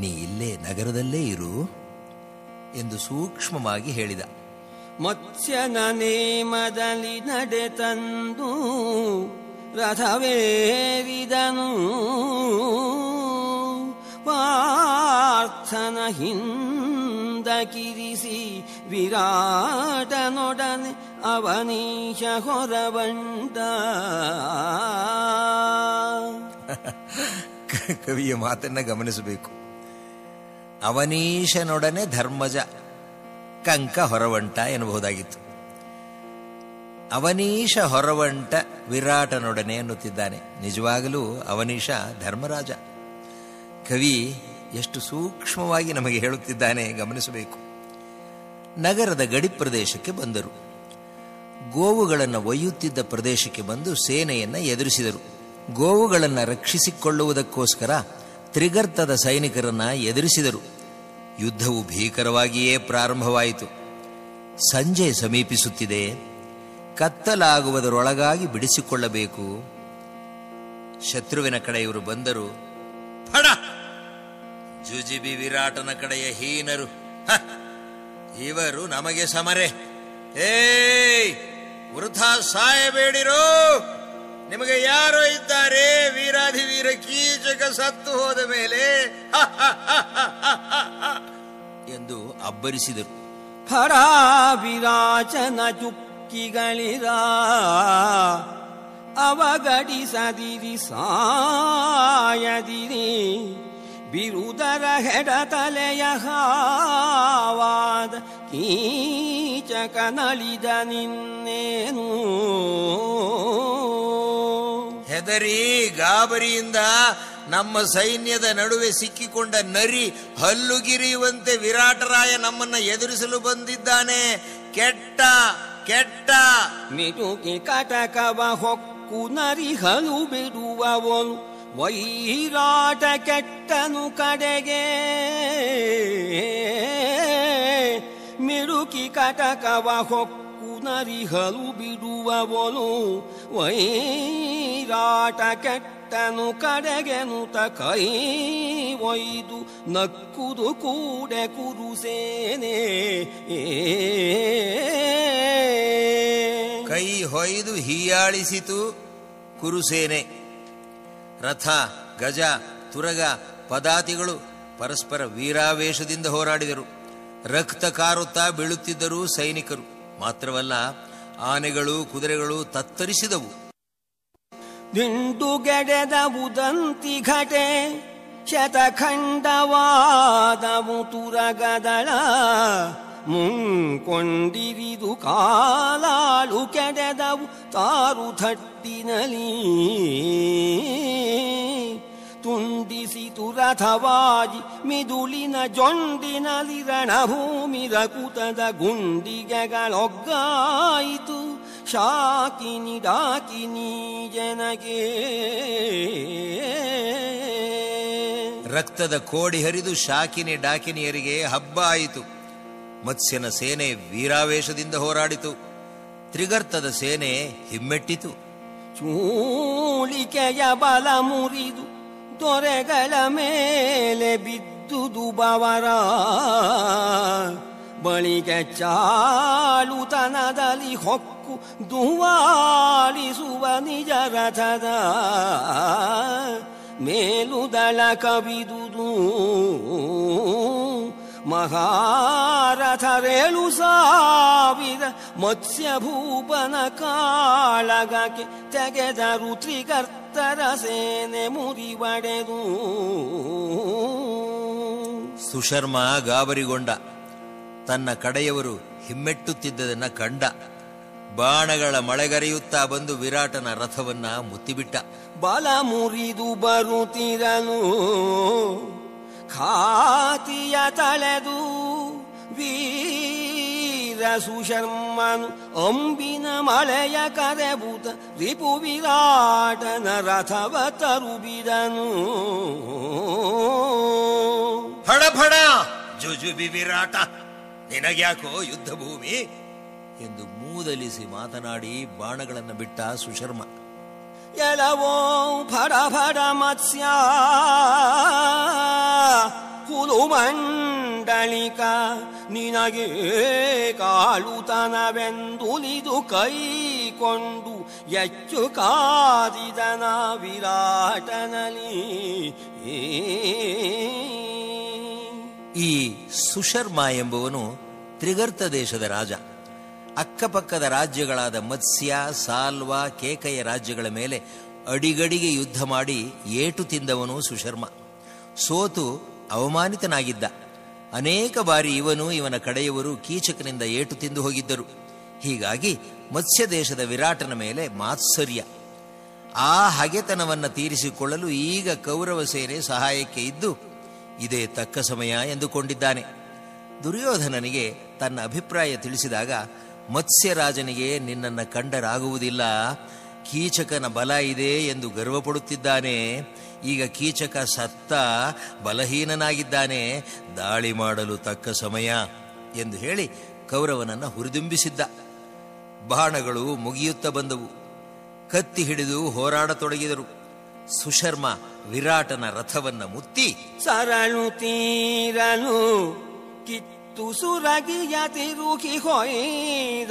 ನೀ ಇಲ್ಲೇ ನಗರದಲ್ಲೇ ಇರು ಎಂದು ಸೂಕ್ಷ್ಮವಾಗಿ ಹೇಳಿದ. ಮತ್ಸ್ಯನ ನೇಮದಲ್ಲಿ ನಡೆತಂದು ರಥವೇರಿದನು. ಪಾರ್ಥನ ಹಿಂದಕಿರಿಸಿ ವಿರಾಟನೊಡನೆ ಅವನೀಶ ಹೊರಬಂದ. ಕವಿಯ ಮಾತನ್ನ ಗಮನಿಸಬೇಕು. ಅವನೀಶನೊಡನೆ ಧರ್ಮಜ, ಕಂಕ ಹೊರವಂಟ ಎನ್ನಬಹುದಾಗಿತ್ತು. ಅವನೀಶ ಹೊರವಂಟ ವಿರಾಟನೊಡನೆ ಅನ್ನುತ್ತಿದ್ದಾನೆ. ನಿಜವಾಗಲೂ ಅವನೀಶ ಧರ್ಮರಾಜ. ಕವಿ ಎಷ್ಟು ಸೂಕ್ಷ್ಮವಾಗಿ ನಮಗೆ ಹೇಳುತ್ತಿದ್ದಾನೆ ಗಮನಿಸಬೇಕು. ನಗರದ ಗಡಿ ಪ್ರದೇಶಕ್ಕೆ ಬಂದರು. ಗೋವುಗಳನ್ನು ಒಯ್ಯುತ್ತಿದ್ದ ಪ್ರದೇಶಕ್ಕೆ ಬಂದು ಸೇನೆಯನ್ನು ಎದುರಿಸಿದರು. ಗೋವುಗಳನ್ನು ರಕ್ಷಿಸಿಕೊಳ್ಳುವುದಕ್ಕೋಸ್ಕರ ತ್ರಿಗರ್ತದ ಸೈನಿಕರನ್ನ ಎದುರಿಸಿದರು. ಯುದ್ಧವು ಭೀಕರವಾಗಿಯೇ ಪ್ರಾರಂಭವಾಯಿತು. ಸಂಜೆ ಸಮೀಪಿಸುತ್ತಿದೆ. ಕತ್ತಲಾಗುವುದರೊಳಗಾಗಿ ಬಿಡಿಸಿಕೊಳ್ಳಬೇಕು. ಶತ್ರುವಿನ ಕಡೆ ಇವರು ಬಂದರು. ಫಡ! ಜುಜಿಬಿ ವಿರಾಟನ ಕಡೆಯ ಹೀನರು. ಇವರು ನಮಗೆ ಸಮರೆ. ವೃಥಾ ಸಾಯಬೇಡಿರೋ. ನಿಮಗೆ ಯಾರೋ ಇದ್ದಾರೆ. ವೀರಾಧಿವೀರ ಕೀಚಕ ಸತ್ತು ಹೋದ ಮೇಲೆ ಎಂದು ಅಬ್ಬರಿಸಿದರು. ಫಡ ವಿರಾಚನ ಚುಕ್ಕಿಗಳಿರ ಅವಗಡಿಸದಿರಿ ಸಾಯದಿರಿ. ಬಿರುದರ ಹೆಡತಲೆಯ ಹಾವಾದ ಕೀಚಕ ನಳಿದ ನಿನ್ನೇನು. ಹೆದರಿ ಗಾಬರಿಯಿಂದ ನಮ್ಮ ಸೈನ್ಯದ ನಡುವೆ ಸಿಕ್ಕಿಕೊಂಡ ನರಿ ಹಲ್ಲುಗಿರಿಯುವಂತೆ ವಿರಾಟರಾಯ ನಮ್ಮನ್ನ ಎದುರಿಸಲು ಬಂದಿದ್ದಾನೆ. ಕೆಟ್ಟ ಕೆಟ್ಟ ಮಿಟುಕಿ ಕಟಕವ ಹೊಕ್ಕು ನರಿ ಹಲು ಬಿಡುವವನು ವೈರಾಟ ಕೆಟ್ಟನು ಕಡೆಗೆ. ಮಿಡುಕಿ ಕಟಕವ ಹೊಕ್ಕು ನರಿಹಲು ಬಿಡುವವನು ವೈರಾಟ ಕೆಟ್ಟನು ಕಡೆಗೆನುತ ಕೈ ಒಯ್ದು ನಕ್ಕುದು ಕೂಡೆ ಕುರುಸೇನೆ. ಕೈ ಹೊಯ್ದು ಹೀಯಾಳಿಸಿತು ಕುರುಸೇನೆ. ರಥ, ಗಜ, ತುರಗ, ಪದಾತಿಗಳು ಪರಸ್ಪರ ವೀರಾವೇಶದಿಂದ ಹೋರಾಡಿದರು. ರಕ್ತ ಕಾರುತ್ತಾ ಬೀಳುತ್ತಿದ್ದರು ಸೈನಿಕರು. ಮಾತ್ರವಲ್ಲ, ಆನೆಗಳು ಕುದುರೆಗಳು ತತ್ತರಿಸಿದವು. ದಿಂಡುಗೆಡೆದವು ದಂತಿ ಘಟೆ, ಶತಖಂಡವಾದವು ತುರಗದಳ, ಮುಂಕೊಂಡಿರಿದು ಕಾಲಾಳು ಕೆಡೆದವು ತಾರು ಥಟ್ಟಿನಲಿ. ತುಂಡಿಸಿತು ರಥವಾಗಿ ಮಿದುಳಿನ ಜೊಂಡಿನಲಿ, ರಣಭೂಮಿ ರಕುತದ ಗುಂಡಿಗೆಗಳೊಗ್ಗಾಯಿತು. ಶಾಕಿನಿ ಡಾಕಿನಿ ಜನಗೆ ರಕ್ತದ ಕೋಡಿ ಹರಿದು ಶಾಕಿನಿ ಡಾಕಿನಿಯರಿಗೆ ಹಬ್ಬ ಆಯಿತು. ಮತ್ಸ್ಯನ ಸೇನೆ ವೀರಾವೇಶದಿಂದ ಹೋರಾಡಿತು. ತ್ರಿಗರ್ತದ ಸೇನೆ ಹಿಮ್ಮೆಟ್ಟಿತು. ಚೂಳಿಕೆಯ ಬಲ ಮುರಿದು ದೊರೆಗಳ ಮೇಲೆ ಬಿದ್ದುದು ಬವರ, ಬಳಿಗೆ ಚಾಳುತನದಲ್ಲಿ ಹೊಕ್ಕು ದುವಾಲಿಸುವ ನಿಜ ರಥದ ಮೇಲುದಳ ಕವಿದುದು. ಮಹಾರಥರೇಳು ಸಾವಿರ ಮತ್ಸ್ಯಭೂಪನ ಕಾಳಗಕ್ಕೆ ತೆಗೆದರು. ತ್ರಿಗರ್ತರ ಸೇನೆ ಮುರಿಬಡೆದು. ಸುಶರ್ಮ ಗಾಬರಿಗೊಂಡ. ತನ್ನ ಕಡೆಯವರು ಹಿಮ್ಮೆಟ್ಟುತ್ತಿದ್ದದನ್ನ ಕಂಡ. ಬಾಣಗಳ ಮಳೆಗರೆಯುತ್ತಾ ಬಂದು ವಿರಾಟನ ರಥವನ್ನ ಮುತ್ತಿಬಿಟ್ಟ. ಬಲ ಮುರಿದು ಬರುತ್ತಿರಲು ಖಾತಿಯ ತಳೆದು ವೀರ ಸುಶರ್ಮನು ಅಂಬಿನ ಮಳೆಯ ಕರೆಬುತ ರಿಪು ವಿರಾಟನ ರಥವ ತರುಬಿದನು. ಫಡ ಫಡ ಜುಜುಬಿ ವಿರಾಟ, ನಿನಗ್ಯಾಕೋ ಯುದ್ಧ ಭೂಮಿ ಎಂದು ಮೂದಲಿಸಿ ಮಾತನಾಡಿ ಬಾಣಗಳನ್ನು ಬಿಟ್ಟ ಸುಶರ್ಮ. ಎಲವೋ ಫಡ ಫಡ ಮತ್ಸ್ಯ ಹುಲು ಮಂಡಳಿಕ, ನಿನಗೆ ಕಾಳುತನವೆಂದುಲಿದು ಕೈಕೊಂಡು ಹೆಚ್ಚು ಕಾದಿದನ ವಿರಾಟನಲಿ. ಈ ಸುಶರ್ಮ ಎಂಬುವನು ತ್ರಿಗರ್ತ ದೇಶದ ರಾಜ. ಅಕ್ಕಪಕ್ಕದ ರಾಜ್ಯಗಳಾದ ಮತ್ಸ್ಯ, ಸಾಲ್ವ, ಕೇಕಯ ರಾಜ್ಯಗಳ ಮೇಲೆ ಅಡಿಗಡಿಗೆ ಯುದ್ಧ ಮಾಡಿ ಏಟು ತಿಂದವನು ಸುಶರ್ಮ. ಸೋತು ಅವಮಾನಿತನಾಗಿದ್ದ. ಅನೇಕ ಬಾರಿ ಇವನು ಇವನ ಕಡೆಯವರು ಕೀಚಕನಿಂದ ಏಟು ತಿಂದು ಹೋಗಿದ್ದರು. ಹೀಗಾಗಿ ಮತ್ಸ್ಯ ದೇಶದ ವಿರಾಟನ ಮೇಲೆ ಮಾತ್ಸರ್ಯ. ಆ ಹಗೆತನವನ್ನು ತೀರಿಸಿಕೊಳ್ಳಲು ಈಗ ಕೌರವ ಸೇನೆ ಸಹಾಯಕ್ಕೆ ಇದ್ದು ಇದೇ ತಕ್ಕ ಸಮಯ ಎಂದುಕೊಂಡಿದ್ದಾನೆ. ದುರ್ಯೋಧನನಿಗೆ ತನ್ನ ಅಭಿಪ್ರಾಯ ತಿಳಿಸಿದಾಗ, ಮತ್ಸ್ಯರಾಜನಿಗೆ ನಿನ್ನನ್ನು ಕಂಡರಾಗುವುದಿಲ್ಲ, ಕೀಚಕನ ಬಲ ಇದೆ ಎಂದು ಗರ್ವಪಡುತ್ತಿದ್ದಾನೆ. ಈಗ ಕೀಚಕ ಸತ್ತ, ಬಲಹೀನನಾಗಿದ್ದಾನೆ, ದಾಳಿ ಮಾಡಲು ತಕ್ಕ ಸಮಯ ಎಂದು ಹೇಳಿ ಕೌರವನನ್ನು ಹುರಿದುಂಬಿಸಿದ್ದ. ಬಾಣಗಳು ಮುಗಿಯುತ್ತಾ ಬಂದವು. ಕತ್ತಿ ಹಿಡಿದು ಹೋರಾಡತೊಡಗಿದರು. ಸುಶರ್ಮ ವಿರಾಟನ ರಥವನ್ನ ಮುತ್ತಿ ಸರಳು ತೀರನು ಕಿತ್ತು ಸುರಗಿಯ ತಿರುಗಿ ಹೊಯ್ದಾಡಿದರು.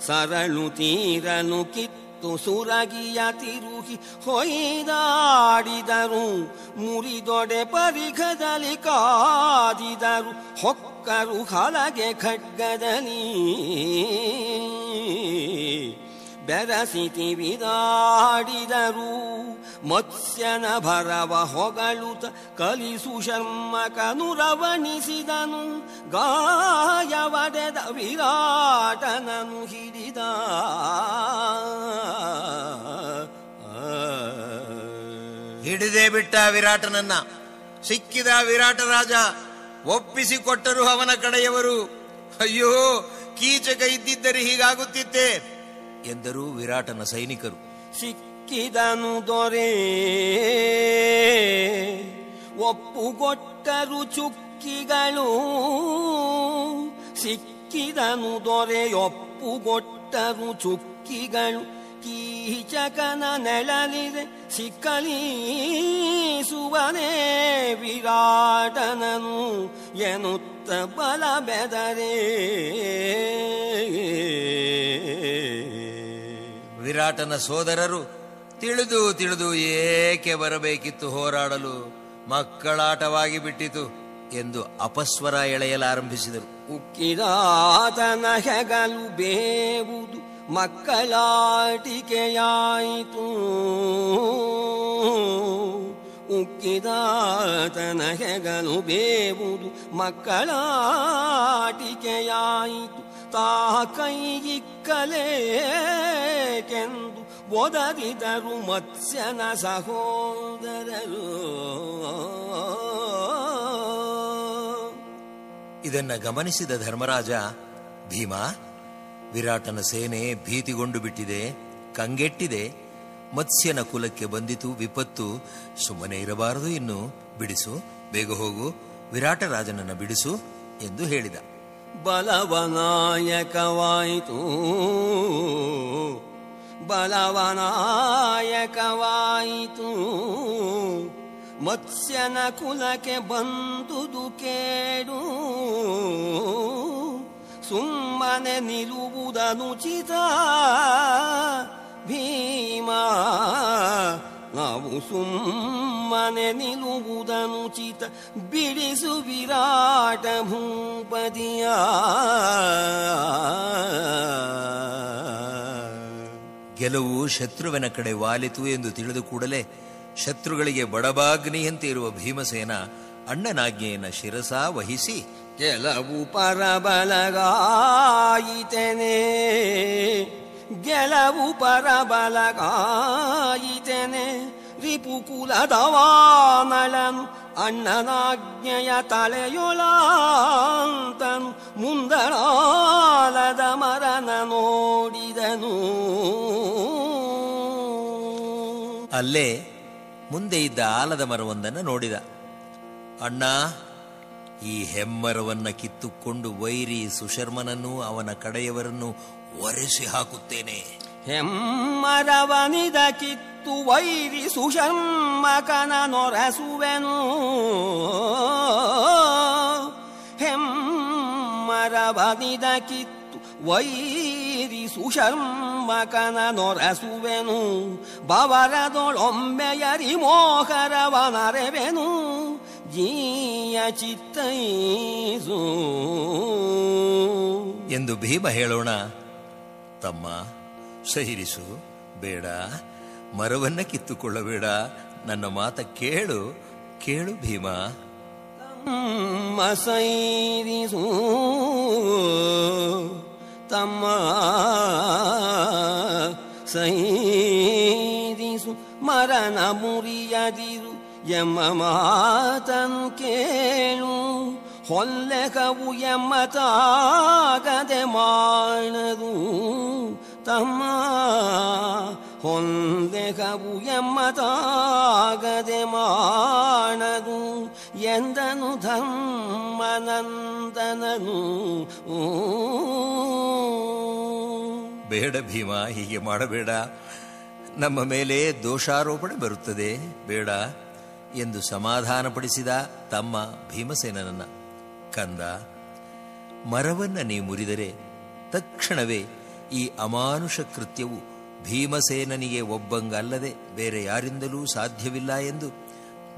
ಸರಳು ತೀರನು ಕಿತ್ತು ಸುರಗಿಯ ತಿರುಗಿ ಹೊಯ್ದಾಡಿದರು. ಮುರಿದೊಡೆ ಪರಿಘದಲ್ಲಿ ಕಾದಿದರು. ಹೊಕ್ಕರು ಹಲಗೆ ಖಡ್ಗದಲ್ಲಿ. ಬೆರಸಿತಿ ವಿದಾಡಿದರು. ಮತ್ಸ್ಯನ ಭರವ ಹೊಗಳುತ ಕಲಿಸು ಶರ್ಮಕನು ರವಣಿಸಿದನು. ಗಾಯವಡೆದ ವಿರಾಟನನು ಹಿಡಿದ. ಹಿಡಿದೇ ಬಿಟ್ಟ ವಿರಾಟನನ್ನ. ಸಿಕ್ಕಿದ ವಿರಾಟ ರಾಜ. ಒಪ್ಪಿಸಿಕೊಟ್ಟರು ಅವನ ಕಡೆಯವರು. ಅಯ್ಯೋ, ಕೀಚಕ ಇದ್ದಿದ್ದರೆ ಹೀಗಾಗುತ್ತಿತ್ತೆ ಎಂದರು ವಿರಾಟನ ಸೈನಿಕರು. ಸಿಕ್ಕಿದನು ದೊರೆ ಒಪ್ಪುಗೊಟ್ಟರು ಚುಕ್ಕಿಗಳು. ಸಿಕ್ಕಿದನು ದೊರೆ ಒಪ್ಪುಗೊಟ್ಟರು ಚುಕ್ಕಿಗಳು. ಕೀಚಕನ ನೆಳಲಿದೆ ಸಿಕ್ಕಲೀಸುವನೇ ವಿರಾಟನನು ಎನ್ನುತ್ತ ಬಲ ಬೆದರೆ. ವಿರಾಟನ ಸೋದರರು ತಿಳಿದು ತಿಳಿದು ಏಕೆ ಬರಬೇಕಿತ್ತು ಹೋರಾಡಲು, ಮಕ್ಕಳಾಟವಾಗಿ ಬಿಟ್ಟಿತು ಎಂದು ಅಪಸ್ವರ ಎಳೆಯಲಾರಂಭಿಸಿದರು. ಉಕ್ಕಿದಾತನ ಹೆಗಲು ಬೇವುದು ಮಕ್ಕಳಾಟಿಕೆಯಾಯಿತು. ಉಕ್ಕಿದಾತನ ಹೆಗಲು ಬೇವುದು ಮಕ್ಕಳಾಟಿಕೆಯಾಯಿತು. ತಾ ಕೈಯಿಕ್ಕಲೇಕೆಂದು ಒದರಿದರು ಮತ್ಸ್ಯನ ಸಹೋದರರು. ಇದನ್ನ ಗಮನಿಸಿದ ಧರ್ಮರಾಜ, ಭೀಮ, ವಿರಾಟನ ಸೇನೆ ಭೀತಿಗೊಂಡು ಬಿಟ್ಟಿದೆ, ಕಂಗೆಟ್ಟಿದೆ, ಮತ್ಸ್ಯನ ಕುಲಕ್ಕೆ ಬಂದಿತು ವಿಪತ್ತು, ಸುಮ್ಮನೆ ಇರಬಾರದು, ಇನ್ನು ಬಿಡಿಸು, ಬೇಗ ಹೋಗು, ವಿರಾಟ ರಾಜನನ್ನು ಬಿಡಿಸು ಎಂದು ಹೇಳಿದ. ಬಲವನಾಯಕವಾಯಿತು, ಬಲವನಾಯಕವಾಯಿತು, ಮತ್ಸ್ಯನ ಕುಲಕ್ಕೆ ಬಂದುದು ಕೇಡು. ಸುಮ್ಮನೆ ನಿಲ್ಲುವುದನುಚಿತ ಭೀಮ, ನಾವು ಸುಮ್ಮನೆ ನಿಲ್ಲುವುದನುಚಿತ. ಬಿಡಿಸು ವಿರಾಟ ಭೂಪತಿಯ. ಗೆಲುವು ಶತ್ರುವಿನ ಕಡೆ ವಾಲಿತು ಎಂದು ತಿಳಿದು ಕೂಡಲೇ ಶತ್ರುಗಳಿಗೆ ಬಡಬಾಗ್ನಿಯಂತೆ ಇರುವ ಭೀಮಸೇನ ಅಣ್ಣನಾಜ್ಞೆಯನ್ನ ಶಿರಸ ವಹಿಸಿ, ಗೆಲವು ಪರಬಲಗಾಯಿತೆನೆ, ಗೆಲವು ಪರಬಲಗಾಯಿತೆನೆ, ರಿಪುಕುಲದವಾನಳನು ಅಣ್ಣನಾಜ್ಞೆಯ ತಲೆಯೊಳಾಂತನು. ಮುಂದರಾಲದ ಮರನ ನೋಡಿದನು. ಅಲ್ಲೇ ಮುಂದೆ ಇದ್ದ ಆಲದ ಮರವೊಂದನ್ನು ನೋಡಿದ. ಅಣ್ಣ, ಈ ಹೆಮ್ಮರವನ್ನ ಕಿತ್ತುಕೊಂಡು ವೈರಿ ಸುಶರ್ಮನನ್ನು ಅವನ ಕಡೆಯವರನ್ನು ಒರೆಸಿ ಹಾಕುತ್ತೇನೆ. ಹೆಮ್ಮರವನಿದ ಕಿತ್ತು ವೈರಿ ಸುಶರ್ಮಕನ ನೊರಸುವೆನು. ಹೆಮ್ಮರವನಿದ ಕಿತ್ತು ವೈರಿ ಸುಶರ್ಮಕನ ನೊರಸುವೆನು. ಬವರದೊಳೊಮ್ಮೆಯರಿ ಮೋಹರವನರೆವೆನು. ಜೀಯ ಚಿತ್ತೈಸು ಎಂದು ಭೀಮ ಹೇಳೋಣ. ತಮ್ಮ, ಸಹಿರಿಸು, ಬೇಡ, ಮರವನ್ನ ಕಿತ್ತುಕೊಳ್ಳಬೇಡ, ನನ್ನ ಮಾತ ಕೇಳು, ಕೇಳು ಭೀಮ. ತಮ್ಮ ಸೈರಿಸು, ತಮ್ಮ ಸೈರಿಸು, ಮರನ ಮುರಿಯದಿರು ಎಮ್ಮ ಮಾತನು ಕೇಳು. ಹೊಲ್ಲೆಕವು ಎಮ್ಮತಾಗದೆ ಮಾಡದು ತಮ್ಮ, ಹೊಲ್ಲೆಕವು ಎಮ್ಮತಾಗದೆ ಮಾಡದು ಎಂದನು ಧರ್ಮನಂದನನು. ಬೇಡ ಭೀಮ, ಹೀಗೆ ಮಾಡಬೇಡ, ನಮ್ಮ ಮೇಲೆ ದೋಷಾರೋಪಣೆ ಬರುತ್ತದೆ, ಬೇಡ ಎಂದು ಸಮಾಧಾನಪಡಿಸಿದ ತಮ್ಮ ಭೀಮಸೇನನನ್ನ. ಕಂದ, ಮರವನ್ನ ನೀ ಮುರಿದರೆ ತಕ್ಷಣವೇ ಈ ಅಮಾನುಷ ಕೃತ್ಯವು ಭೀಮಸೇನನಿಗೆ ಒಬ್ಬಂಗಲ್ಲದೆ ಬೇರೆ ಯಾರಿಂದಲೂ ಸಾಧ್ಯವಿಲ್ಲ ಎಂದು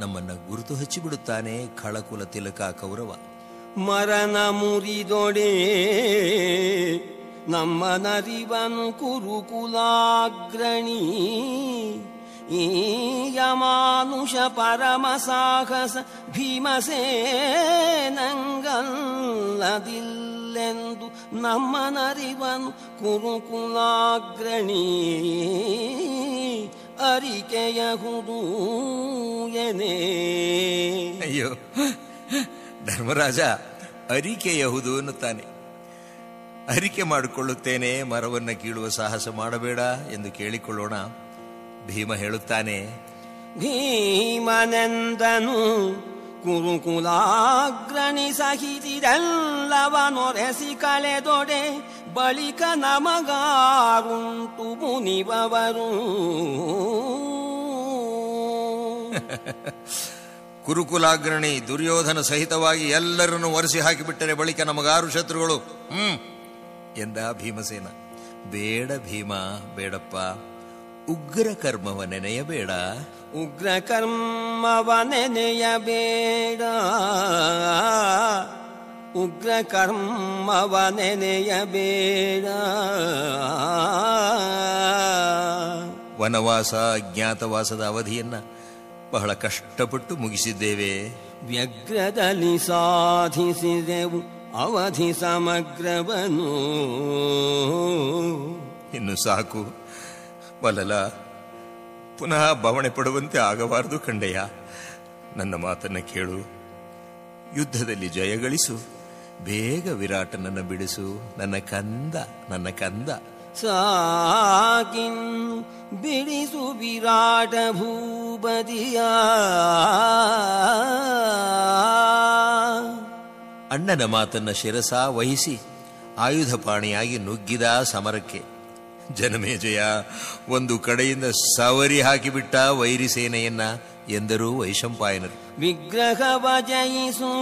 ನಮ್ಮನ್ನ ಗುರುತು ಹಚ್ಚಿಬಿಡುತ್ತಾನೆ ಖಳಕುಲ ತಿಲಕ ಕೌರವ. ಮರನ ಮುರಿದೊಡೆ ನಮ್ಮ ನರಿವನು ಕುರುಕುಲಾಗ್ರಣಿ. ಈ ಯಮಾನುಷ ಪರಮ ಸಾಹಸ ಭೀಮಸೇನಂಗಲ್ಲದಿಲ್ಲೆಂದು ನಮ್ಮ ನರಿವನು ಕುರುಕುಲಾಗ್ರಣಿ. ಅರಿಕೆಯಹುದು ಎನೆ. ಅಯ್ಯೋ ಧರ್ಮರಾಜ, ಅರಿಕೆಯಹುದು ಅನ್ನುತ್ತಾನೆ. ಅರಿಕೆ ಮಾಡಿಕೊಳ್ಳುತ್ತೇನೆ, ಮರವನ್ನ ಕೀಳುವ ಸಾಹಸ ಮಾಡಬೇಡ ಎಂದು ಕೇಳಿಕೊಳ್ಳೋಣ. ಭೀಮ ಹೇಳುತ್ತಾನೆ, ಭೀಮನೆಂದನು ಕುರುಕುಲಾಗ್ರಣಿ ಸಹಿತಿದೆಲ್ಲವನೊರೆಸಿ ಕಳೆದೊಡೆ. ಬಳಿಕ ನಮಗಾರುಂಟು ಮುನಿಬವರು. ಕುರುಕುಲಾಗ್ರಣಿ ದುರ್ಯೋಧನ ಸಹಿತವಾಗಿ ಎಲ್ಲರನ್ನು ಒರೆಸಿ ಹಾಕಿಬಿಟ್ಟರೆ ಬಳಿಕ ನಮಗಾರು ಶತ್ರುಗಳು ಎಂದ ಭೀಮಸೇನ. ಬೇಡ ಭೀಮ, ಬೇಡಪ್ಪ, ಉಗ್ರ ಕರ್ಮವ ನೆನೆಯಬೇಡ. ಉಗ್ರ ಕರ್ಮವ ನೆನೆಯಬೇಡ, ಉಗ್ರ ಕರ್ಮವ ನೆನೆಯಬೇಡ. ವನವಾಸ ಅಜ್ಞಾತವಾಸದ ಅವಧಿಯನ್ನ ಬಹಳ ಕಷ್ಟಪಟ್ಟು ಮುಗಿಸಿದ್ದೇವೆ. ವ್ಯಗ್ರದಲ್ಲಿ ಸಾಧಿಸಿದೆವು ಅವಧಿ ಸಮಗ್ರವನು. ಇನ್ನು ಸಾಕು ವಲಲ, ಪುನಃ ಬವಣೆ ಪಡುವಂತೆ ಆಗಬಾರದು ಕಂಡೆಯ. ನನ್ನ ಮಾತನ್ನ ಕೇಳು, ಯುದ್ಧದಲ್ಲಿ ಜಯಗಳಿಸು, ಬೇಗ ವಿರಾಟನನ್ನು ಬಿಡಿಸು. ನನ್ನ ಕಂದ, ನನ್ನ ಕಂದ. ಸಾಕಿನ್ನು ಬಿಡಿಸು ವಿರಾಟ ಭೂಪತಿಯ. ಅಣ್ಣನ ಮಾತನ್ನ ಶಿರಸ ವಹಿಸಿ ಆಯುಧಪಾಣಿಯಾಗಿ ನುಗ್ಗಿದ ಸಮರಕ್ಕೆ. ಜನಮೇಜಯ ಒಂದು ಕಡೆಯಿಂದ ಸವರಿ ಹಾಕಿಬಿಟ್ಟ ವೈರಿ ಸೇನೆಯನ್ನ ಎಂದರು ವೈಶಂಪಾಯನರು. ವಿಗ್ರಹವ ಜಯಿಸು,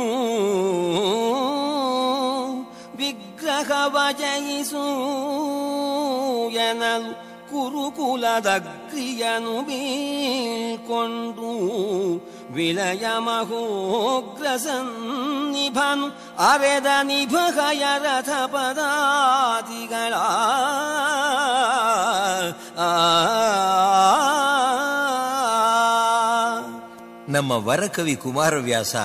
ವಿಗ್ರಹವ ಜಯಿಸು ಎನಲು ಕುರುಕುಲದಗ್ರಿಯನು ಬೀಳ್ಕೊಂಡು ವಿಲಯ ಮಹೋಗ್ರ ಸನ್ನಿಭನು ಅರೆದ ನಿಭಯ ರಥ ಪದಾದಿಗಳ. ನಮ್ಮ ವರಕವಿ ಕುಮಾರವ್ಯಾಸ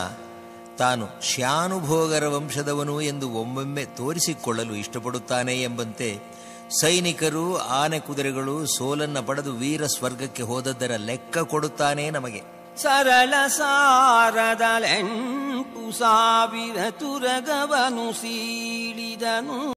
ತಾನು ಶ್ಯಾನುಭೋಗರ ವಂಶದವನು ಎಂದು ಒಮ್ಮೊಮ್ಮೆ ತೋರಿಸಿಕೊಳ್ಳಲು ಇಷ್ಟಪಡುತ್ತಾನೆ ಎಂಬಂತೆ ಸೈನಿಕರು, ಆನೆ, ಕುದುರೆಗಳು ಸೋಲನ್ನ ಪಡೆದು ವೀರ ಸ್ವರ್ಗಕ್ಕೆ ಹೋದದ್ದರ ಲೆಕ್ಕ ಕೊಡುತ್ತಾನೆ ನಮಗೆ. ಸರಳ ಸಾರದಲೆಂಟು ಸಾವಿರ ತುರಗವನು ಸೀಳಿದನು.